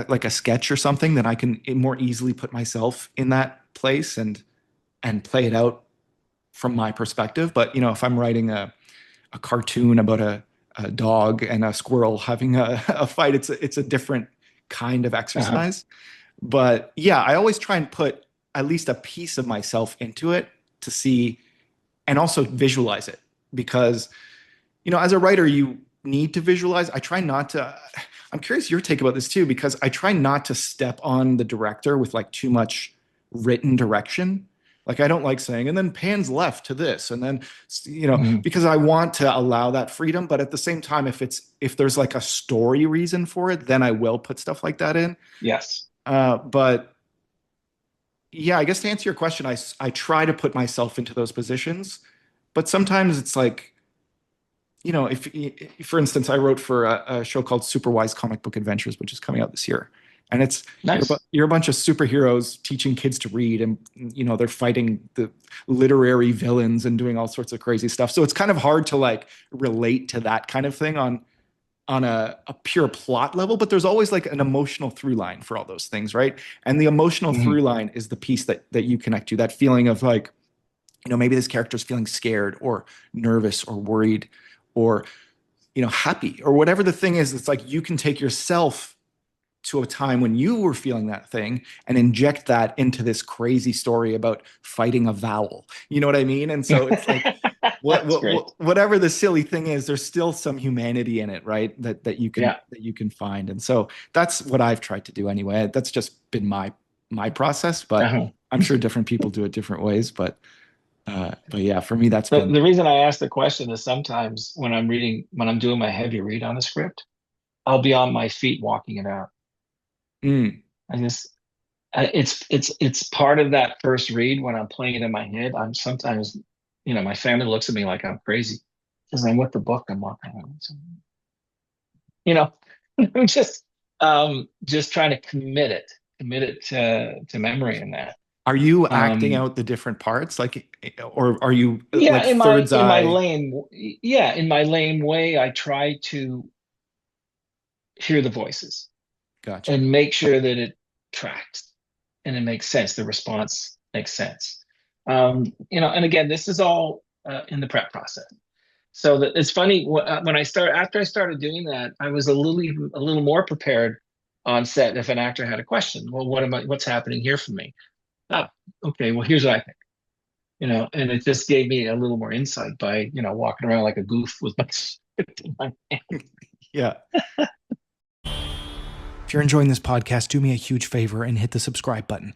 like a sketch or something, then I can more easily put myself in that place and play it out from my perspective. But if I'm writing a cartoon about a dog and a squirrel having a fight, it's a different kind of Uh-huh. exercise. But yeah, I always try and put at least a piece of myself into it to see and also visualize it because as a writer, you need to visualize. I try not to. I'm curious your take about this too, because I try not to step on the director with like too much written direction. Like I don't like saying, and then pans left to this, and then Mhm. because I want to allow that freedom. But at the same time, if there's like a story reason for it, then I will put stuff like that in. Yes. But yeah, I guess to answer your question, I try to put myself into those positions, but sometimes it's like you know, if for instance, I wrote for a show called Superwise Comic Book Adventures, which is coming out this year, and it's Nice. you're a bunch of superheroes teaching kids to read, and you know they're fighting the literary villains and doing all sorts of crazy stuff. So it's kind of hard to like relate to that kind of thing on a pure plot level, but there's always like an emotional through line for all those things, right? And the emotional Hmm. through line is the piece that you connect to, that feeling of like, you know, maybe this character's feeling scared or nervous or worried or, you know, happy or whatever the thing is. It's like you can take yourself to a time when you were feeling that thing and inject that into this crazy story about fighting a vowel. You know what I mean? And so it's like That's great. whatever the silly thing is, there's still some humanity in it, right? Yeah. That you can find. And so that's what I've tried to do anyway. That's just been my process, but Uh-huh. I'm sure different people do it different ways. But yeah, for me, that's The, been the reason I ask the question is sometimes when I'm doing my heavy read on a script, I'll be on my feet walking it out. mm, I just, it's part of that first read when I'm playing it in my head. I'm sometimes, my family looks at me like I'm crazy because I'm with the book I'm walking around. So, you know, I'm just trying to commit it to memory in that. are you acting Um, out the different parts, like, or are you yeah, like third's eye? in my lame way, I try to hear the voices Gotcha. and make sure that it tracks and it makes sense. The response makes sense. And again, this is all in the prep process. So that it's funny when after I started doing that, I was a little more prepared on set if an actor had a question. Well, what's happening here for me? Ah, okay. Well, here's what I think. And it just gave me a little more insight by walking around like a goof with my script in my hand. Yeah. If you're enjoying this podcast, do me a huge favor and hit the subscribe button.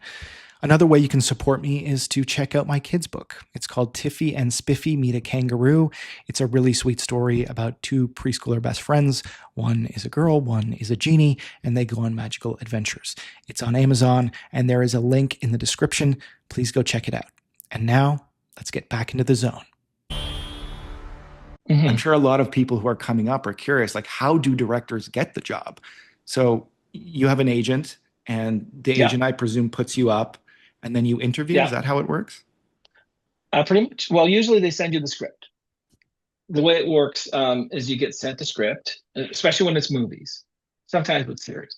Another way you can support me is to check out my kids' book. It's called Tiffy and Spiffy Meet a Kangaroo. It's a really sweet story about two preschooler best friends. One is a girl, one is a genie, and they go on magical adventures. It's on Amazon, and there is a link in the description. Please go check it out. And now, let's get back into the zone. I'm Hmm. sure a lot of people who are coming up are curious, like, how do directors get the job? So you have an agent, and the Yeah, agent, I presume, puts you up, and then you interview. Is yeah, that how it works? pretty much. Well, usually they send you the script. The way it works is you get sent the script, especially when it's movies, sometimes with series.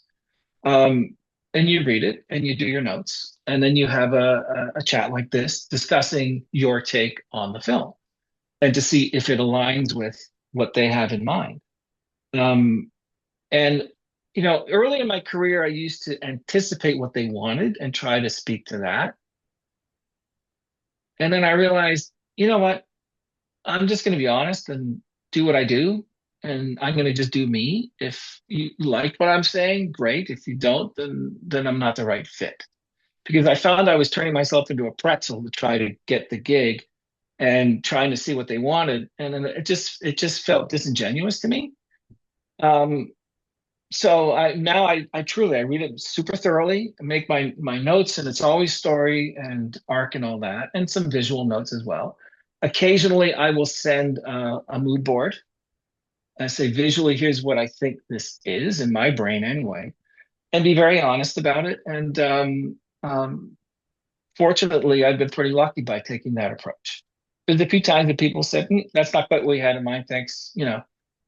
Um, and you read it and you do your notes, and then you have a chat like this discussing your take on the film and to see if it aligns with what they have in mind. Um, and early in my career, I used to anticipate what they wanted and try to speak to that. And then I realized, you know what? I'm just going to be honest and do what I do. And I'm going to just do me. If you like what I'm saying, great. If you don't, then I'm not the right fit. Because I found I was turning myself into a pretzel to try to get the gig and trying to see what they wanted. And then it just felt disingenuous to me. Um, so I truly I read it super thoroughly, make my notes, and it's always story and arc and all that, and some visual notes as well. Occasionally, I will send a mood board. I say visually, here's what I think this is in my brain anyway, and be very honest about it. And fortunately, I've been pretty lucky by taking that approach. There's a few times that people said, "That's not quite what we had in mind. Thanks.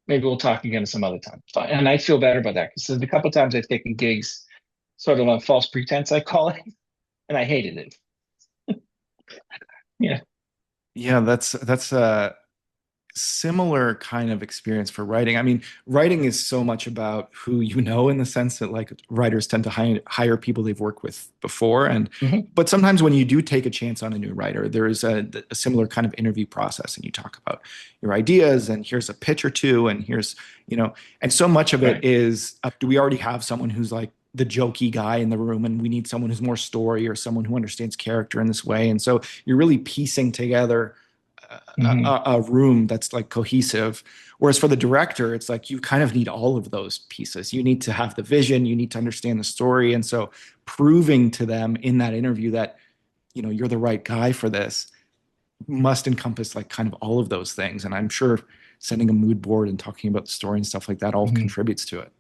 Maybe we'll talk again some other time." Fine. And I feel better about that because there's a couple of times I've taken gigs sort of on false pretense, I call it, and I hated it. Yeah. Yeah, that's a similar kind of experience for writing. I mean, writing is so much about who you know in the sense that like writers tend to hire people they've worked with before. And Hmm. but sometimes when you do take a chance on a new writer, there is a similar kind of interview process, and you talk about your ideas, and here's a pitch or two, and here's, you know, and so much of it Right. is do we already have someone who's like the jokey guy in the room, and we need someone who's more story or someone who understands character in this way. And so you're really piecing together Hmm. a room that's like cohesive. Whereas for the director, it's like you kind of need all of those pieces. You need to have the vision, you need to understand the story. And so proving to them in that interview that, you know, you're the right guy for this must encompass like kind of all of those things. And I'm sure sending a mood board and talking about the story and stuff like that all Mhm. contributes to it.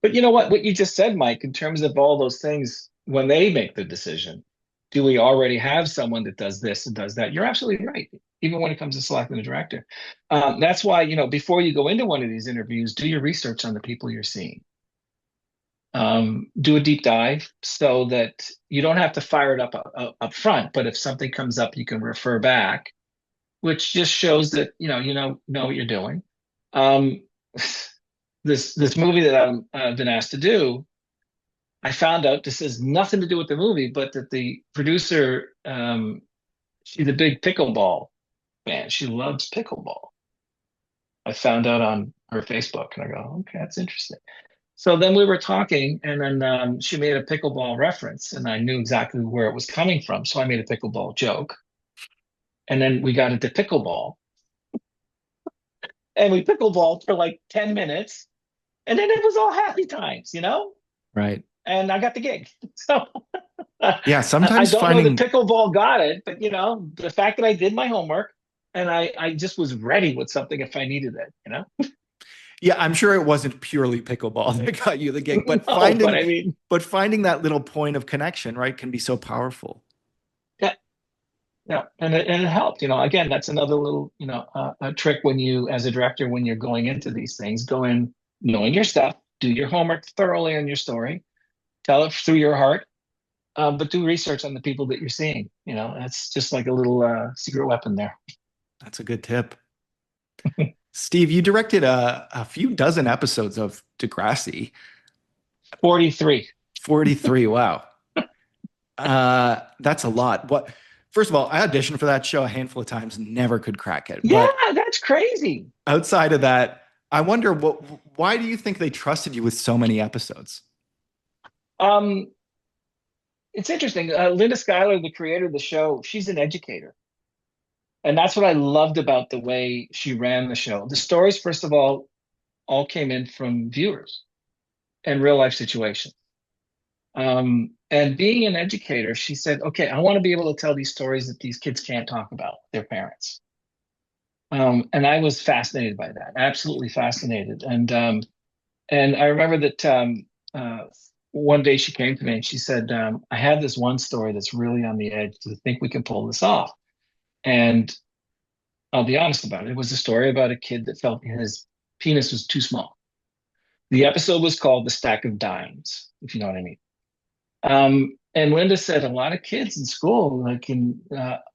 But you know what you just said, Mike, in terms of all those things, when they make the decision, do we already have someone that does this and does that? You're absolutely right. Even when it comes to selecting a director, that's why, before you go into one of these interviews, do your research on the people you're seeing. Do a deep dive so that you don't have to fire it up front, but if something comes up, you can refer back, which just shows that you know what you're doing. Um, this movie that I've been asked to do, I found out this has nothing to do with the movie, but that the producer, she's a big pickleball fan. She loves pickleball. I found out on her Facebook, and I go, okay, that's interesting. So then we were talking, and then she made a pickleball reference, and I knew exactly where it was coming from. So I made a pickleball joke, and then we got into pickleball, and we pickleballed for like 10 minutes, and then it was all happy times. Right. And I got the gig. So Yeah. I Sometimes don't know that finding, pickleball got it, but the fact that I did my homework and I just was ready with something if I needed it. yeah, I'm sure it wasn't purely pickleball that got you the gig, No, but I mean, but finding that little point of connection, right, can be so powerful. yeah, yeah, and it helped. Again, that's another little, a trick when you, as a director, when you're going into these things, go in knowing your stuff, do your homework thoroughly on your story, tell it through your heart, but do research on the people that you're seeing. That's just like a little secret weapon there. That's a good tip. Steve, you directed a few dozen episodes of Degrassi. 43. 43. Wow. That's a lot. What, first of all, I auditioned for that show a handful of times, never could crack it. Yeah, But that's crazy. outside of that, I wonder why do you think they trusted you with so many episodes? Um, it's interesting. Linda Schuyler, the creator of the show, she's an educator. And that's what I loved about the way she ran the show. The stories, first of all came in from viewers and real life situations. And being an educator, she said, okay, I want to be able to tell these stories that these kids can't talk about with their parents. And I was fascinated by that, absolutely fascinated. And I remember that one day she came to me and she said, I have this one story that's really on the edge. Do you think we can pull this off? And I'll be honest about it. It was a story about a kid that felt his penis was too small. The episode was called The Stack of Dimes, if you know what I mean. And Linda said a lot of kids in school, like in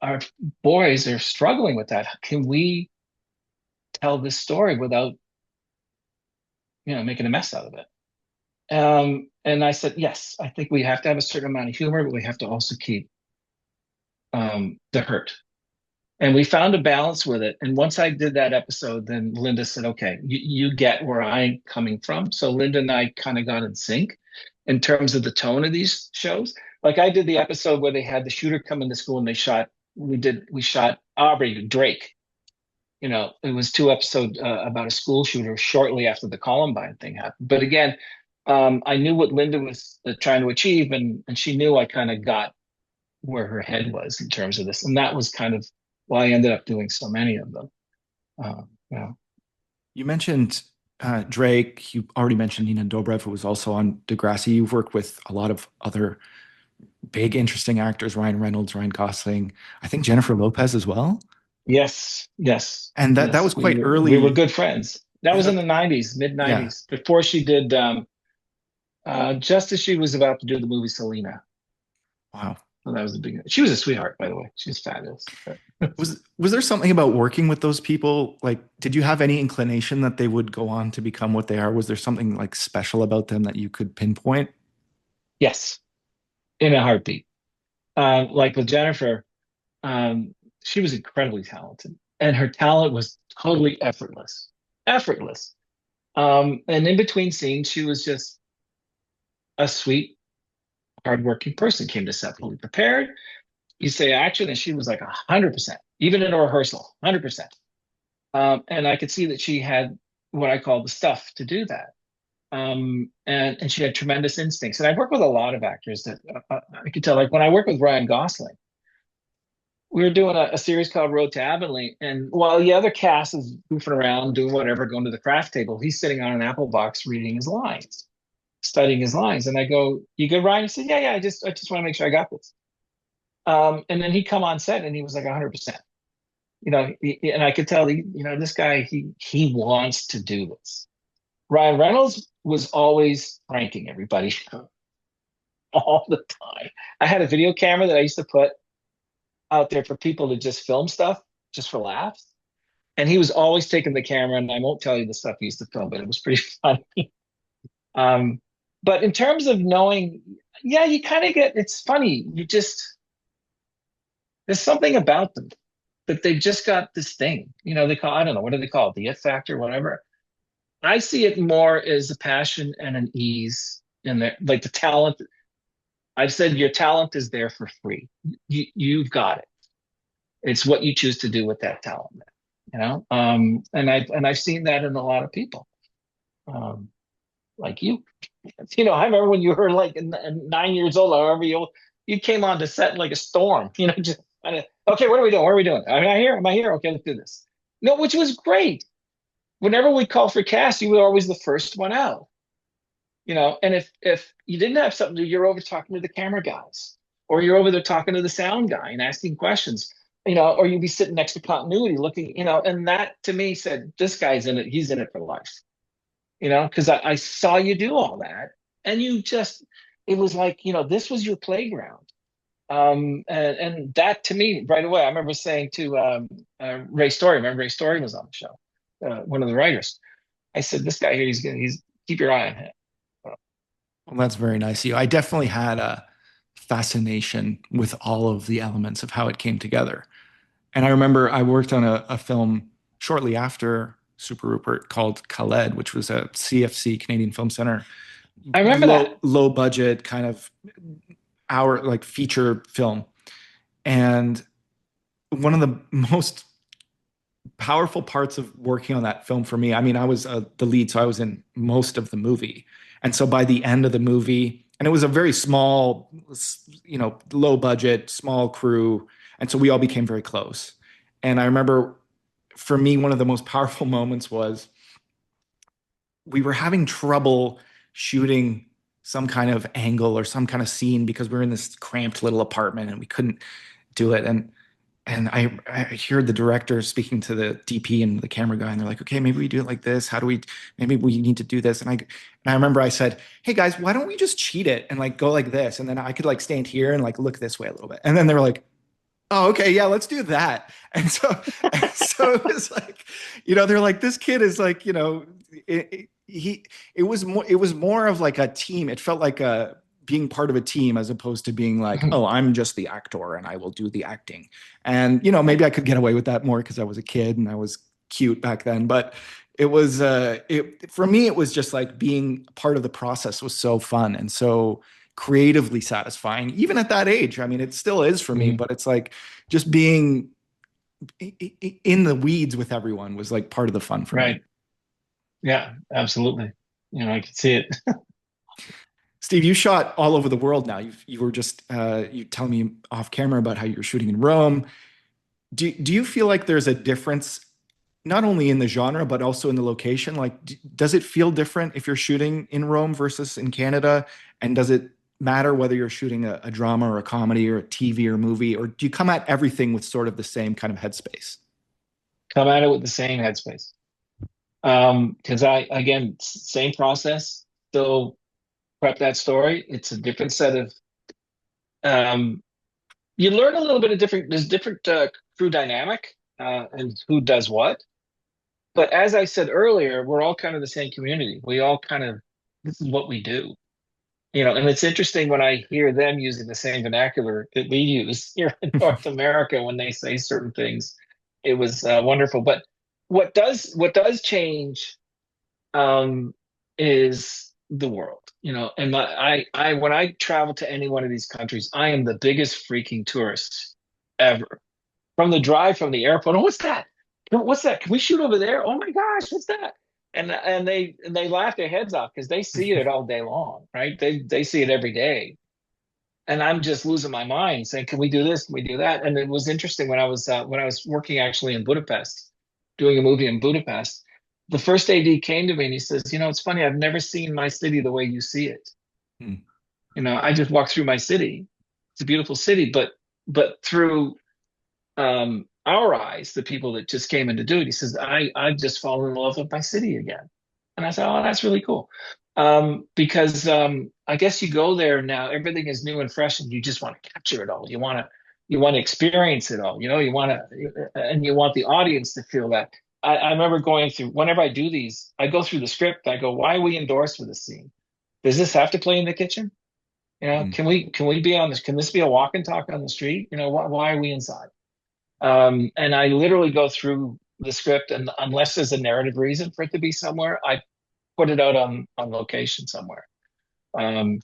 our boys, are struggling with that. Can we tell this story without, making a mess out of it? And I said, yes, I think we have to have a certain amount of humor, but we have to also keep the hurt. And we found a balance with it. And once I did that episode, then Linda said, okay, you get where I'm coming from. So Linda and I kind of got in sync in terms of the tone of these shows. Like I did the episode where they had the shooter come into school and we shot Aubrey Drake. It was two episodes about a school shooter shortly after the Columbine thing happened. But again, I knew what Linda was trying to achieve, and she knew I kind of got where her head was in terms of this, and that was kind of why I ended up doing so many of them. Yeah. You mentioned Drake. You already mentioned Nina Dobrev, who was also on Degrassi. You've worked with a lot of other big, interesting actors, Ryan Reynolds, Ryan Gosling, I think Jennifer Lopez as well. Yes, yes, And that yes. was We quite were we were early. good friends. That was in Yeah. the '90s, mid Yeah. '90s, before she did just as she was about to do the movie Selena. Wow. So that was the beginning. She was a sweetheart, by the way. She was fabulous. Was there something about working with those people? Like, did you have any inclination that they would go on to become what they are? Was there something like special about them that you could pinpoint? Yes, in a heartbeat. Like with Jennifer, um, she was incredibly talented, and her talent was totally effortless, effortless. And in between scenes, she was just a sweet, hardworking person. Came to set fully prepared. You say action, and she was like 100%, even in a rehearsal, 100%. And I could see that she had what I call the stuff to do that. And she had tremendous instincts. And I've worked with a lot of actors that I could tell. Like when I worked with Ryan Gosling, we were doing a series called Road to Avonlea, and while the other cast is goofing around, doing whatever, going to the craft table, he's sitting on an apple box reading his lines, studying his lines. And I go, "You good, Ryan?" He said, "Yeah, yeah. I just want to make sure I got this." And then he come on set and he was like 100%. And I could tell, this guy, he wants to do this. Ryan Reynolds was always pranking everybody all the time. I had a video camera that I used to put out there for people to just film stuff just for laughs. And he was always taking the camera, and I won't tell you the stuff he used to film, but it was pretty funny. Um, but in terms of knowing, yeah, you kind of get, it's funny. There's something about them that they've just got this thing. They call, I don't know, what do they call it? The it factor, whatever. I see it more as a passion and an ease in there, like the talent. I've said your talent is there for free. You've got it. It's what you choose to do with that talent, and I've seen that in a lot of people, like you. I remember when you were like 9 years old, or however you came on to set like a storm. Just okay, what are we doing? What are we doing? Am I here? Am I here? Okay, let's do this. No, which was great. Whenever we call for cast, you were always the first one out. And if you didn't have something to do, you're over talking to the camera guys, or you're over there talking to the sound guy and asking questions, or you'd be sitting next to continuity looking, and that to me said, this guy's in it, he's in it for life, because I saw you do all that, and it was like, this was your playground. And that to me right away, I remember saying to Ray Story, remember Ray Story was on the show, one of the writers. I said, this guy here, he's keep your eye on him. Well, that's very nice of you. I definitely had a fascination with all of the elements of how it came together. And I remember I worked on a film shortly after Super Rupert called Khaled, which was a CFC, Canadian Film Center, I remember that. low budget kind of hour like feature film. And one of the most powerful parts of working on that film for me, I mean, I was the lead, so I was in most of the movie. And so by the end of the movie, and it was a very small, low budget, small crew. And so we all became very close. And I remember for me, one of the most powerful moments was we were having trouble shooting some kind of angle or some kind of scene because we were in this cramped little apartment and we couldn't do it. And I heard the director speaking to the DP and the camera guy, and they're like, okay, maybe we do it like this. Maybe we need to do this. And I remember I said, hey guys, why don't we just cheat it and like go like this? And then I could like stand here and like look this way a little bit. And then they were like, oh, okay, yeah, let's do that. And so it was like, they're like, this kid is like, it was more of like a team. It felt like being part of a team as opposed to being like, oh, I'm just the actor and I will do the acting. And, maybe I could get away with that more because I was a kid and I was cute back then. But it was, for me, it was just like being part of the process was so fun and so creatively satisfying, even at that age. I mean, it still is for me, but it's like just being in the weeds with everyone was like part of the fun for Right. me. Yeah, absolutely. I could see it. Steve, you shot all over the world now. You were just you telling me off camera about how you were shooting in Rome. Do you feel like there's a difference not only in the genre but also in the location? Like, does it feel different if you're shooting in Rome versus in Canada? And does it matter whether you're shooting a drama or a comedy or a TV or movie, or do you come at everything with sort of the same kind of headspace? Come at it with the same headspace. Because again, same process. Still prep that story. It's a different set of um, you learn a little bit of different. There's different crew dynamic and who does what. But as I said earlier, we're all kind of the same community. We all kind of this is what we do. And it's interesting when I hear them using the same vernacular that we use here in North America when they say certain things. It was wonderful. But what does change is the world, and I when I travel to any one of these countries, I am the biggest freaking tourist ever. From the drive from the airport, oh, what's that? What's that? Can we shoot over there? Oh my gosh, what's that? And they laugh their heads off because they see it all day long, right? They see it every day. And I'm just losing my mind saying, can we do this? Can we do that? And it was interesting when I was working actually in Budapest, doing a movie in Budapest. The first AD came to me and he says, you know, it's funny, I've never seen my city the way you see it. Hmm. You know, I just walk through my city. It's a beautiful city, but through our eyes, the people that just came in to do it, he says, I just fallen in love with my city again. And I said, oh, that's really cool. Because I guess you go there now, everything is new and fresh, and you just want to capture it all. You want to experience it all. You know, you want to, and you want the audience to feel that. I remember going through whenever I do these, I go through the script. I go, why are we endorsed for this scene? Does this have to play in the kitchen? You know, Hmm. can we be on this? Can this be a walk and talk on the street? You know, why are we inside? And I literally go through the script, and unless there's a narrative reason for it to be somewhere, I put it out on location somewhere. Um,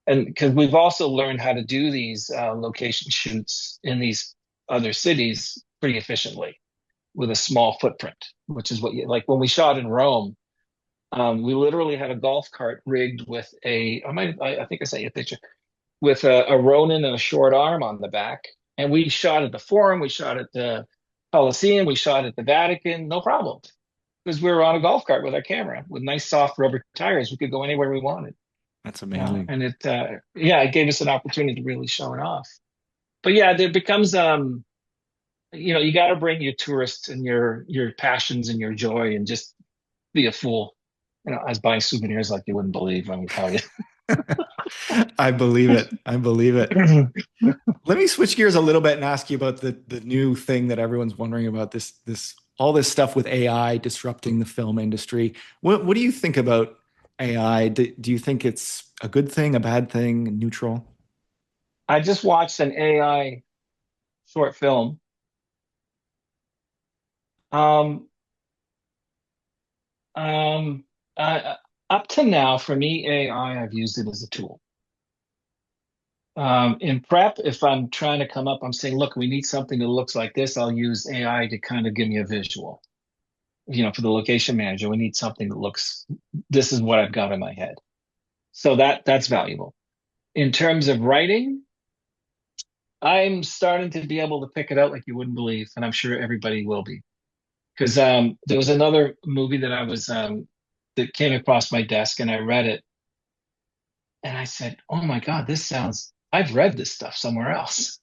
and because we've also learned how to do these location shoots in these other cities pretty efficiently with a small footprint, which is what you like when we shot in Rome. We literally had a golf cart rigged with I think I sent you a picture with a Ronin and a short arm on the back. And we shot at the Forum, we shot at the Coliseum, we shot at the Vatican, no problem. Because we were on a golf cart with our camera with nice soft rubber tires. We could go anywhere we wanted. That's Yeah. amazing. And it gave us an opportunity to really show it off. But yeah, there becomes, you know, you got to bring your tourists and your passions and your joy and just be a fool. You know, I was buying souvenirs like you wouldn't believe, let me tell you. I believe it. I believe it. Let me switch gears a little bit and ask you about the new thing that everyone's wondering about, this all this stuff with AI disrupting the film industry. What do you think about AI? Do you think it's a good thing, a bad thing, neutral? I just watched an AI short film. Um, um, uh, Up to now, for me, AI, I've used it as a tool. In prep, if I'm trying to come up, I'm saying, look, we need something that looks like this. I'll use AI to kind of give me a visual. You know, for the location manager, we need something that looks, this is what I've got in my head. So that's valuable. In terms of writing, I'm starting to be able to pick it out like you wouldn't believe, and I'm sure everybody will be. Because there was another movie that I was that came across my desk, and I read it, and I said, "Oh my God, this sounds. I've read this stuff somewhere else.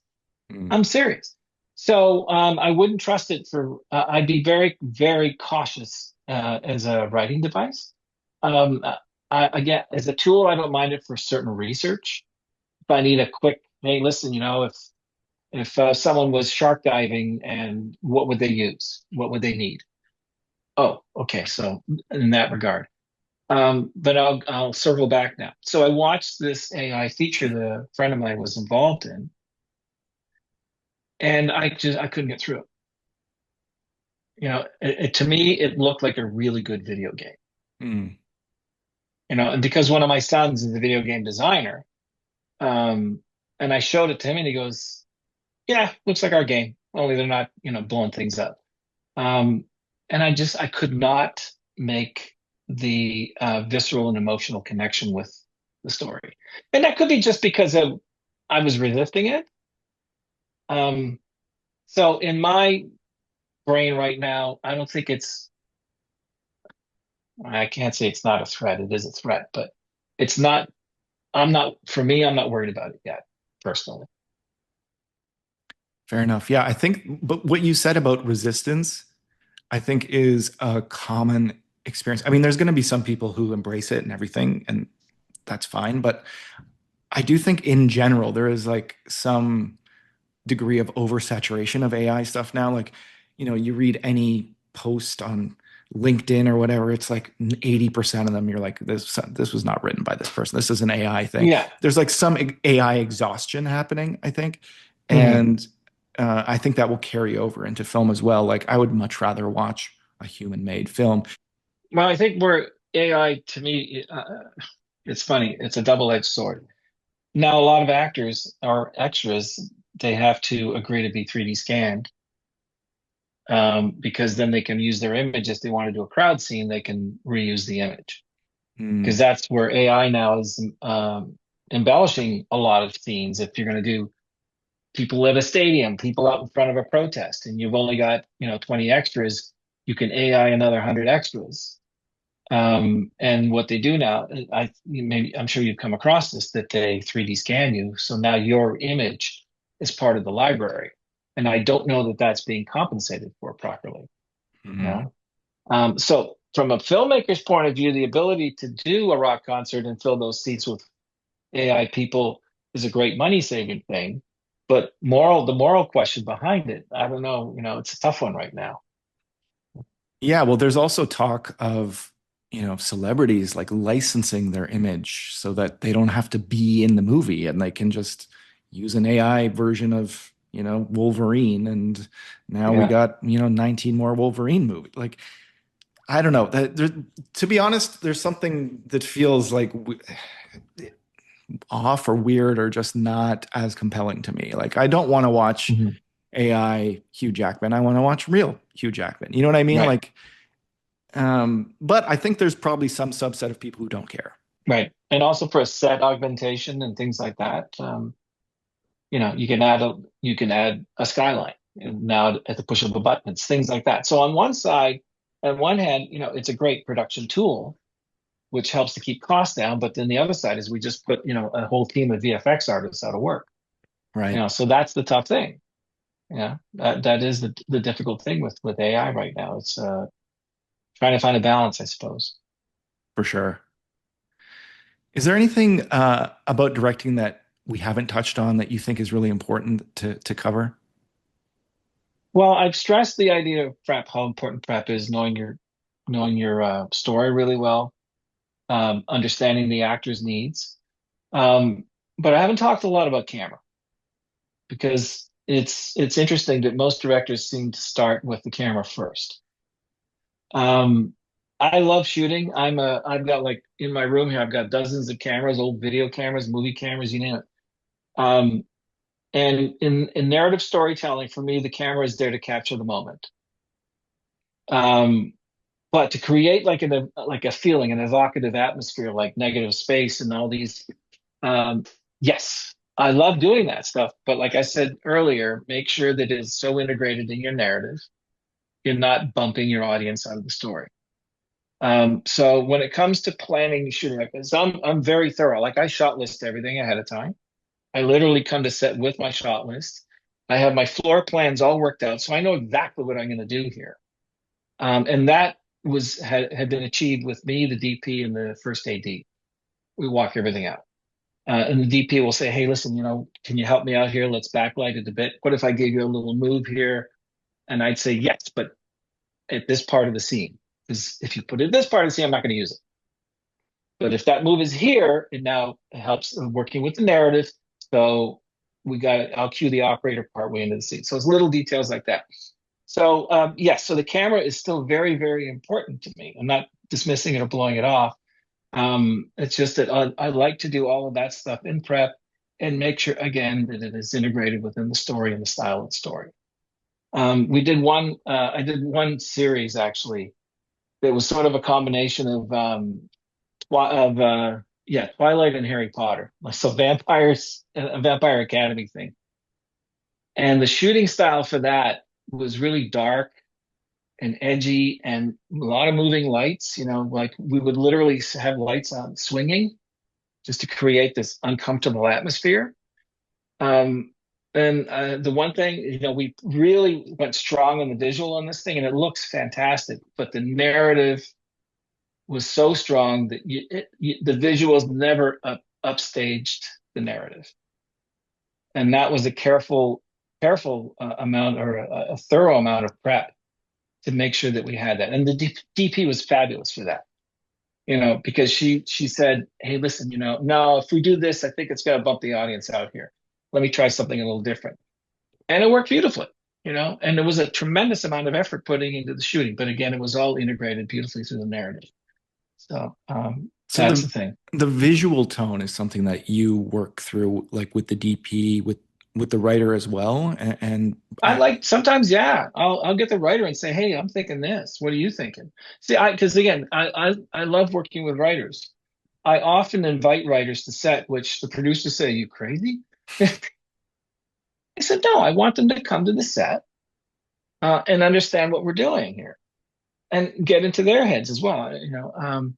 Mm. I'm serious." So I wouldn't trust it for. I'd be very, very cautious as a writing device. Um, again, as a tool, I don't mind it for certain research. If I need a quick, hey, listen, you know, if someone was shark diving, and what would they use? What would they need? Oh, okay. So in that regard, but I'll circle back now. So I watched this AI feature that a friend of mine was involved in, and I couldn't get through it. You know, to me it looked like a really good video game. Mm. You know, and because one of my sons is a video game designer, um, and I showed it to him, and he goes, "Yeah, looks like our game. Only they're not, you know, blowing things up." Um, and I could not make the visceral and emotional connection with the story, and that could be just because of I was resisting it. Um, so in my brain right now, I don't think it's. I can't say it's not a threat. It is a threat, but it's not. I'm not. For me, I'm not worried about it yet, personally. Fair enough. Yeah, I think, but what you said about resistance, I think is a common experience. I mean, there's going to be some people who embrace it and everything, and that's fine. But I do think in general, there is like some degree of oversaturation of AI stuff now. Like, you read any post on LinkedIn or whatever, it's like 80% of them, you're like, this was not written by this person. This is an AI thing. Yeah. There's like some AI exhaustion happening, I think. Mhm. And I think that will carry over into film as well. Like, I would much rather watch a human made film. Well, I think where AI to me, it's funny. It's a double-edged sword. Now, a lot of actors or extras, they have to agree to be 3D scanned because then they can use their image. If they want to do a crowd scene, they can reuse the image because Hmm. that's where AI now is. embellishing a lot of scenes. If you're going to do people at a stadium, people out in front of a protest, and you've only got 20 extras, you can AI another 100 extras. And what they do now, I'm sure you've come across this, that they 3D scan you, so now your image is part of the library, and I don't know that that's being compensated for properly. You Mhm. know, so from a filmmaker's point of view, the ability to do a rock concert and fill those seats with AI people is a great money saving thing. But the moral question behind it, I don't know. It's a tough one right now. Yeah, well, there's also talk of, celebrities like licensing their image so that they don't have to be in the movie and they can just use an AI version of, Wolverine. And now we Yeah. got, 19 more Wolverine movies. Like, I don't know. To be honest, there's something that feels like off or weird or just not as compelling to me. Like, I don't want to watch Mhm. AI Hugh Jackman. I want to watch real Hugh Jackman. You know what I mean? Right. Like, but I think there's probably some subset of people who don't care. Right. And also for a set augmentation and things like that, you can add a skyline and now at the push of a button. It's things like that. So on one side, on one hand, it's a great production tool, which helps to keep costs down. But then the other side is we just put, a whole team of VFX artists out of work. Right. So that's the tough thing. That is the difficult thing with AI right now. It's trying to find a balance, I suppose. For sure. Is there anything about directing that we haven't touched on that you think is really important to cover? Well, I've stressed the idea of prep, how important prep is, knowing your story really well, understanding the actor's needs. Um, but I haven't talked a lot about camera because it's interesting that most directors seem to start with the camera first. Um, I love shooting. I've got, like, in my room here, I've got dozens of cameras, old video cameras, movie cameras, you name it. Um, and in narrative storytelling, for me, the camera is there to capture the moment. Um, but to create like a feeling, an evocative atmosphere, like negative space and all these, um, yes, I love doing that stuff. But like I said earlier, make sure that it's so integrated in your narrative, you're not bumping your audience out of the story. So when it comes to planning shooting like this, I'm very thorough. Like, I shot list everything ahead of time. I literally come to set with my shot list. I have my floor plans all worked out, so I know exactly what I'm going to do here. And that had been achieved with me, the DP, and the first AD. We walk everything out. And the DP will say, "Hey, listen, can you help me out here? Let's backlight it a bit. What if I gave you a little move here?" And I'd say, "Yes, but at this part of the scene, because if you put it in this part of the scene, I'm not going to use it. But if that move is here, it now helps working with the narrative. So I'll cue the operator partway into the scene." So it's little details like that. So yes, so the camera is still very, very important to me. I'm not dismissing it or blowing it off. It's just that I like to do all of that stuff in prep and make sure, again, that it is integrated within the story and the style of the story. I did one series actually that was sort of a combination of Twilight and Harry Potter. So vampires, a Vampire Academy thing. And the shooting style for that was really dark and edgy and a lot of moving lights. Like, we would literally have lights on swinging just to create this uncomfortable atmosphere. Um, and the one thing, we really went strong on the visual on this thing, and it looks fantastic. But the narrative was so strong that the visuals never upstaged the narrative, and that was a careful amount, or a thorough amount of prep to make sure that we had that. And the DP was fabulous for that, because she said, "Hey, listen, no, if we do this, I think it's going to bump the audience out here. Let me try something a little different." And it worked beautifully, and there was a tremendous amount of effort putting into the shooting. But again, it was all integrated beautifully through the narrative. So So that's the the thing. the visual tone is something that you work through, like with the DP, with the writer as well. And I like sometimes, yeah, I'll get the writer and say, "Hey, I'm thinking this. What are you thinking?" See, because again, I love working with writers. I often invite writers to set, which the producers say, "Are you crazy?" I said, "No, I want them to come to the set and understand what we're doing here and get into their heads as well, you know."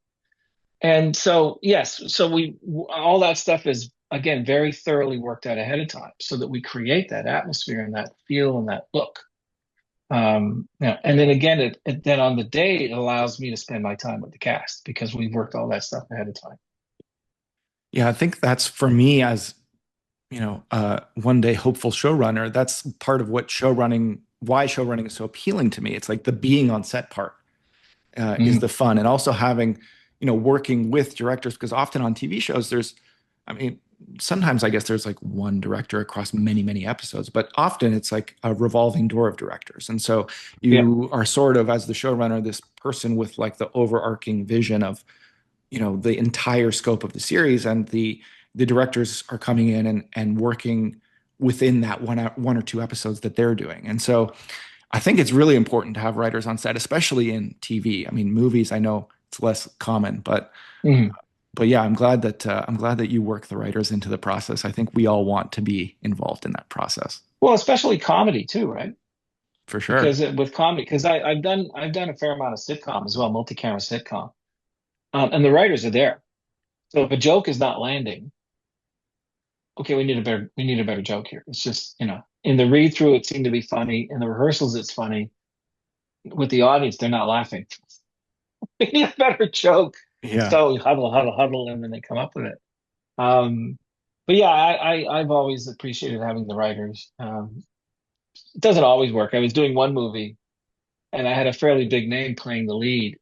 And so, yes, so we all that stuff is again very thoroughly worked out ahead of time, so that we create that atmosphere and that feel and that look. Yeah, and then again, then on the day it allows me to spend my time with the cast because we've worked all that stuff ahead of time. Yeah, I think that's for me as, one day hopeful showrunner. That's part of what why showrunning is so appealing to me. It's like the being on set part is Mm, the fun, and also having, working with directors, because often on TV shows I mean, sometimes I guess there's like one director across many, many episodes, but often it's like a revolving door of directors. And so yeah, you are sort of, as the showrunner, this person with like the overarching vision of, the entire scope of the series, and the directors are coming in and working within that one or two episodes that they're doing. And so I think it's really important to have writers on set, especially in TV. I mean, movies, I know it's less common, mm. but yeah, I'm glad that you work the writers into the process. I think we all want to be involved in that process. Well, especially comedy too, right? For sure. Because with comedy, because I've done a fair amount of sitcom as well, multi-camera sitcom, and the writers are there. So if a joke is not landing, okay, we need a better joke here. It's just, in the read through it seemed to be funny, in the rehearsals it's funny. With the audience, they're not laughing. We need a better joke. Yeah. So huddle, huddle, huddle, and then they come up with it. Um, but yeah, I've always appreciated having the writers. It doesn't always work. I was doing one movie and I had a fairly big name playing the lead,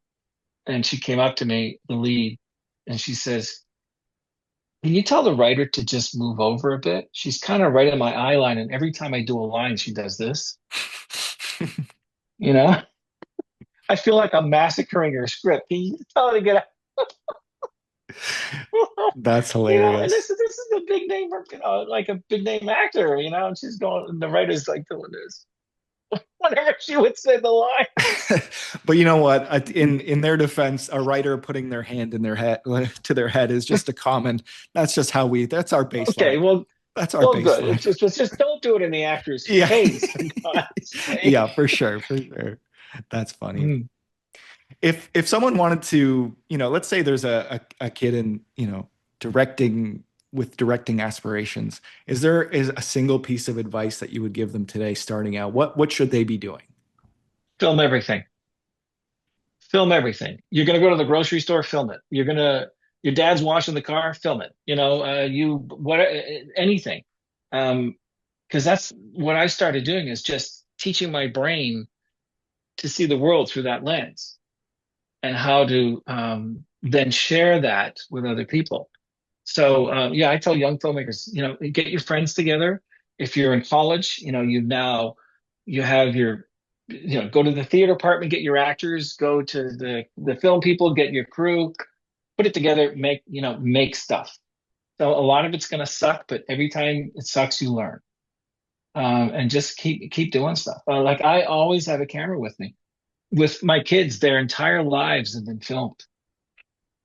and she came up to me, the lead, and she says, "Can you tell the writer to just move over a bit? She's kind of right in my eye line, and every time I do a line, she does this. You know, I feel like I'm massacring her script. Can you tell her to get That's And hilarious. this is a big name, like a big name actor, and she's going, and the writer's like doing this whenever she would say the line. But you know what? In their defense, a writer putting their hand in their head to their head is just a common. That's just how that's our Okay, baseline. well, That's our well, good. baseline. It's just don't do it in the actor's Yeah. face, for God's Yeah, sake. for sure, for sure. That's funny. Mm. If someone wanted to, let's say there's a kid in, directing with directing aspirations, is a single piece of advice that you would give them today starting out? What should they be doing? Film everything. Film everything. You're gonna go to the grocery store, film it. Your dad's washing the car, film it. You what anything. Because that's what I started doing is just teaching my brain to see the world through that lens and how to then share that with other people. So yeah, I tell young filmmakers, get your friends together. If you're in college, you have your, go to the theater department, get your actors, go to the film people, get your crew, put it together, make stuff. So a lot of it's going to suck, but every time it sucks, you learn. And just keep doing stuff. Like I always have a camera with me. With my kids, their entire lives have been filmed.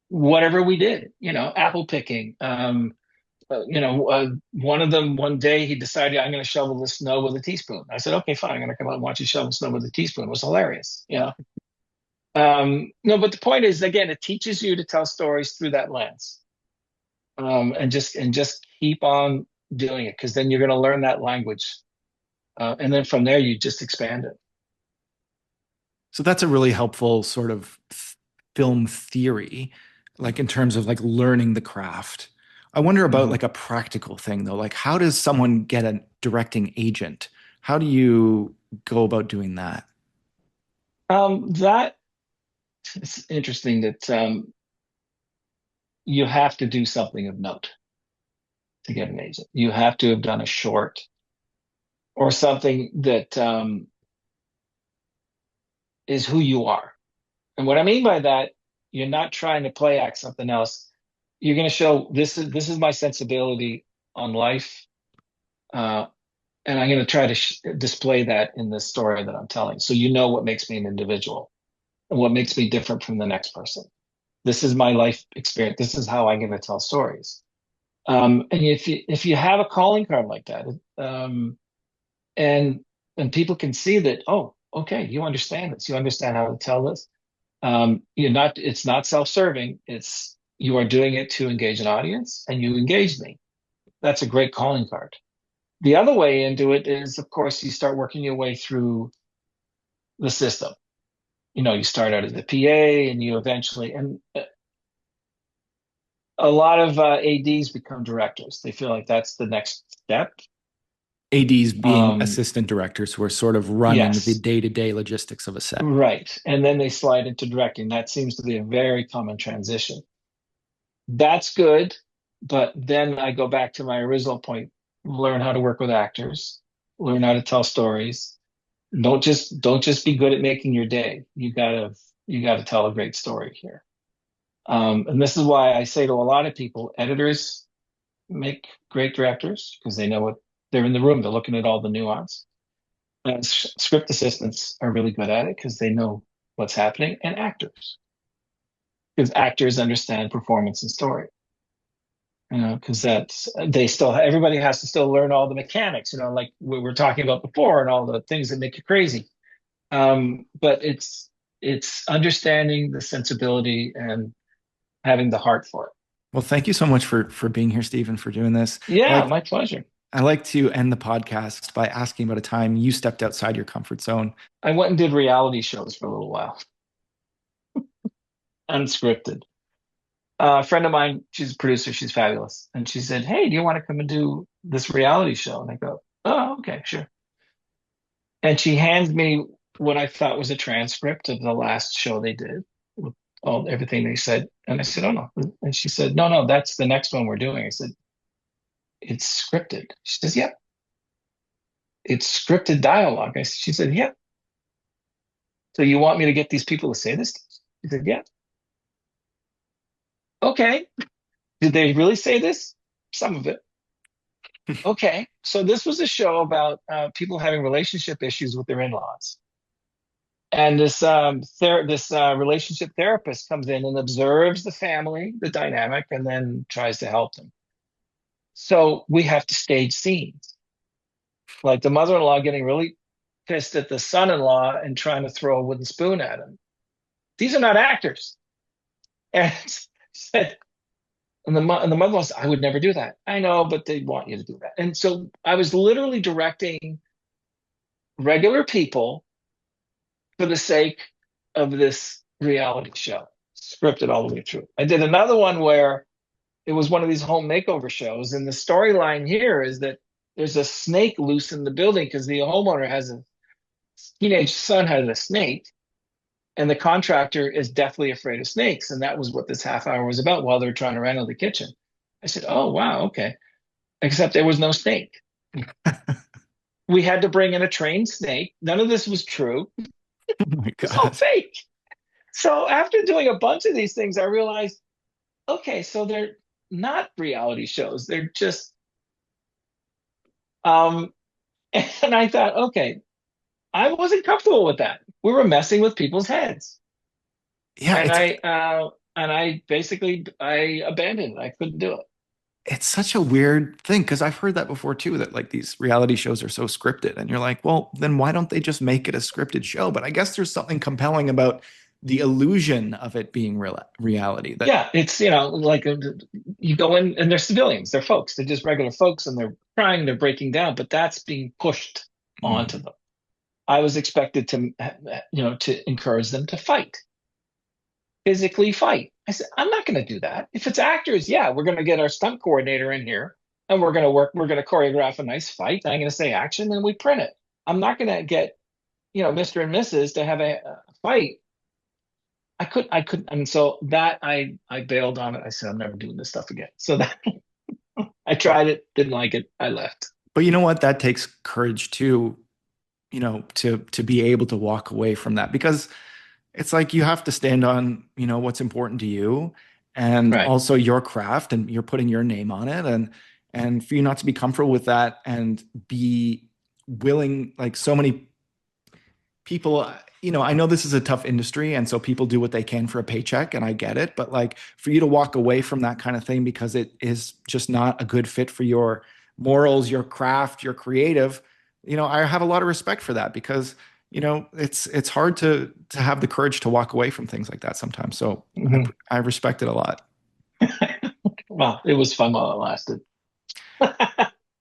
Whatever we did, apple picking. One of them one day he decided I'm going to shovel the snow with a teaspoon. I said, okay, fine. I'm going to come out and watch you shovel snow with a teaspoon. It was hilarious. No, but the point is, again, it teaches you to tell stories through that lens, and just keep on doing it because then you're going to learn that language, and then from there you just expand it. So that's a really helpful sort of film theory, like in terms of like learning the craft. I wonder about Mhm. like a practical thing though. Like how does someone get a directing agent? How do you go about doing that? That it's interesting that you have to do something of note to get an agent. You have to have done a short or something that is who you are. And what I mean by that, you're not trying to play act something else. You're going to show this is my sensibility on life, uh, and I'm going to try to display that in the story that I'm telling. So what makes me an individual and what makes me different from the next person. This is my life experience. This is how I'm going to tell stories. And if you have a calling card like that, and people can see that, oh, okay, you understand this. You understand how to tell this. You're not. It's not self-serving. It's you are doing it to engage an audience, and you engage me. That's a great calling card. The other way into it is, of course, you start working your way through the system. You start out as a PA, and you eventually, and a lot of ADs become directors. They feel like that's the next step. ADs being Um, assistant directors who are sort of running the yes, day-to-day logistics of a set. right. And then they slide into directing. That seems to be a very common transition. That's good, but then I go back to my original point: learn how to work with actors, learn how to tell stories. Don't just be good at making your day. You gotta tell a great story here. And this is why I say to a lot of people, editors make great directors because they know what they're in the room. They're looking at all the nuance. And script assistants are really good at it because they know what's happening, and actors because actors understand performance and story. Because that's they still everybody has to still learn all the mechanics. Like we were talking about before, and all the things that make you crazy. But it's understanding the sensibility and having the heart for it. Well, thank you so much for being here, Stephen, for doing this. Yeah, Like my pleasure. I like to end the podcast by asking about a time you stepped outside your comfort zone. I went and did reality shows for a little while, unscripted. A friend of mine, she's a producer, she's fabulous. And she said, "Hey, do you want to come and do this reality show?" And I go, "Oh, okay, sure." And she hands me what I thought was a transcript of the last show they did with all everything they said. And I said, "Oh no." And she said, "No, no, that's the next one we're doing." I said, "It's scripted." She says, "Yeah, it's scripted dialogue." She said, "Yeah. So you want me to get these people to say this?" She said, "Yeah." "Okay. Did they really say this?" "Some of it." "Okay." So this was a show about people having relationship issues with their in-laws. And this relationship therapist comes in and observes the family, the dynamic, and then tries to help them. So we have to stage scenes, like the mother-in-law getting really pissed at the son-in-law and trying to throw a wooden spoon at him. These are not actors. And said, and the mother was, "I would never do that." "I know, but they want you to do that." And so I was literally directing regular people for the sake of this reality show, scripted all the way through. I did another one where it was one of these home makeover shows, and the storyline here is that there's a snake loose in the building because the homeowner has a teenage son has a snake, and the contractor is deathly afraid of snakes, and that was what this half hour was about while they're trying to reno the kitchen. I said, "Oh wow, okay," except there was no snake. We had to bring in a trained snake. None of this was true. Oh my It's all God. fake. So after doing a bunch of these things, I realized, okay, so they're not reality shows. They're just um and I thought, okay, I wasn't comfortable with that. We were messing with people's heads. Yeah, And I basically I abandoned it. I couldn't do it. it's such a weird thing because I've heard that before too, that like these reality shows are so scripted, and you're like, well, then why don't they just make it a scripted show? But I guess there's something compelling about the illusion of it being reality that Yeah, it's like you go in and they're civilians, they're folks, they're just regular folks, and they're crying, they're breaking down, but that's being pushed onto mm, them. I was expected to, to encourage them to fight, physically fight. I said, I'm not going to do that. If it's actors, yeah, we're going to get our stunt coordinator in here and we're going to choreograph a nice fight. I'm going to say action and we print it. I'm not going to get, Mr. and Mrs. to have a fight. I couldn't. And so that I bailed on it. I said, I'm never doing this stuff again. So that I tried it, didn't like it. I left. but you know what, that takes courage too, to be able to walk away from that, because it's like you have to stand on, what's important to you and Right. also your craft, and you're putting your name on it, and for you not to be comfortable with that and be willing, like so many people, I know this is a tough industry, and so people do what they can for a paycheck, and I get it, but like for you to walk away from that kind of thing because it is just not a good fit for your morals, your craft, your creative, I have a lot of respect for that because, it's hard to have the courage to walk away from things like that sometimes. So Mhm. I respect it a lot. Well, it was fun while it lasted.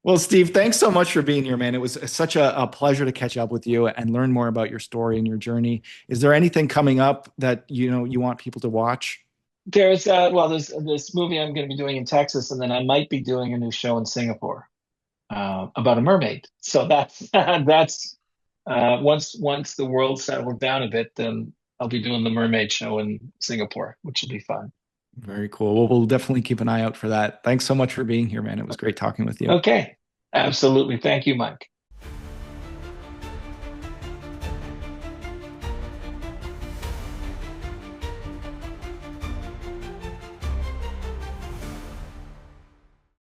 Well, Steve, thanks so much for being here, man. It was such a pleasure to catch up with you and learn more about your story and your journey. Is there anything coming up that you want people to watch? There's this movie I'm going to be doing in Texas, and then I might be doing a new show in Singapore about a mermaid. So that's that's once the world settles down a bit, then I'll be doing the mermaid show in Singapore, which will be fun. Very cool. Well, we'll definitely keep an eye out for that. Thanks so much for being here, man. It was great talking with you. Okay, absolutely. Thank you, Mike.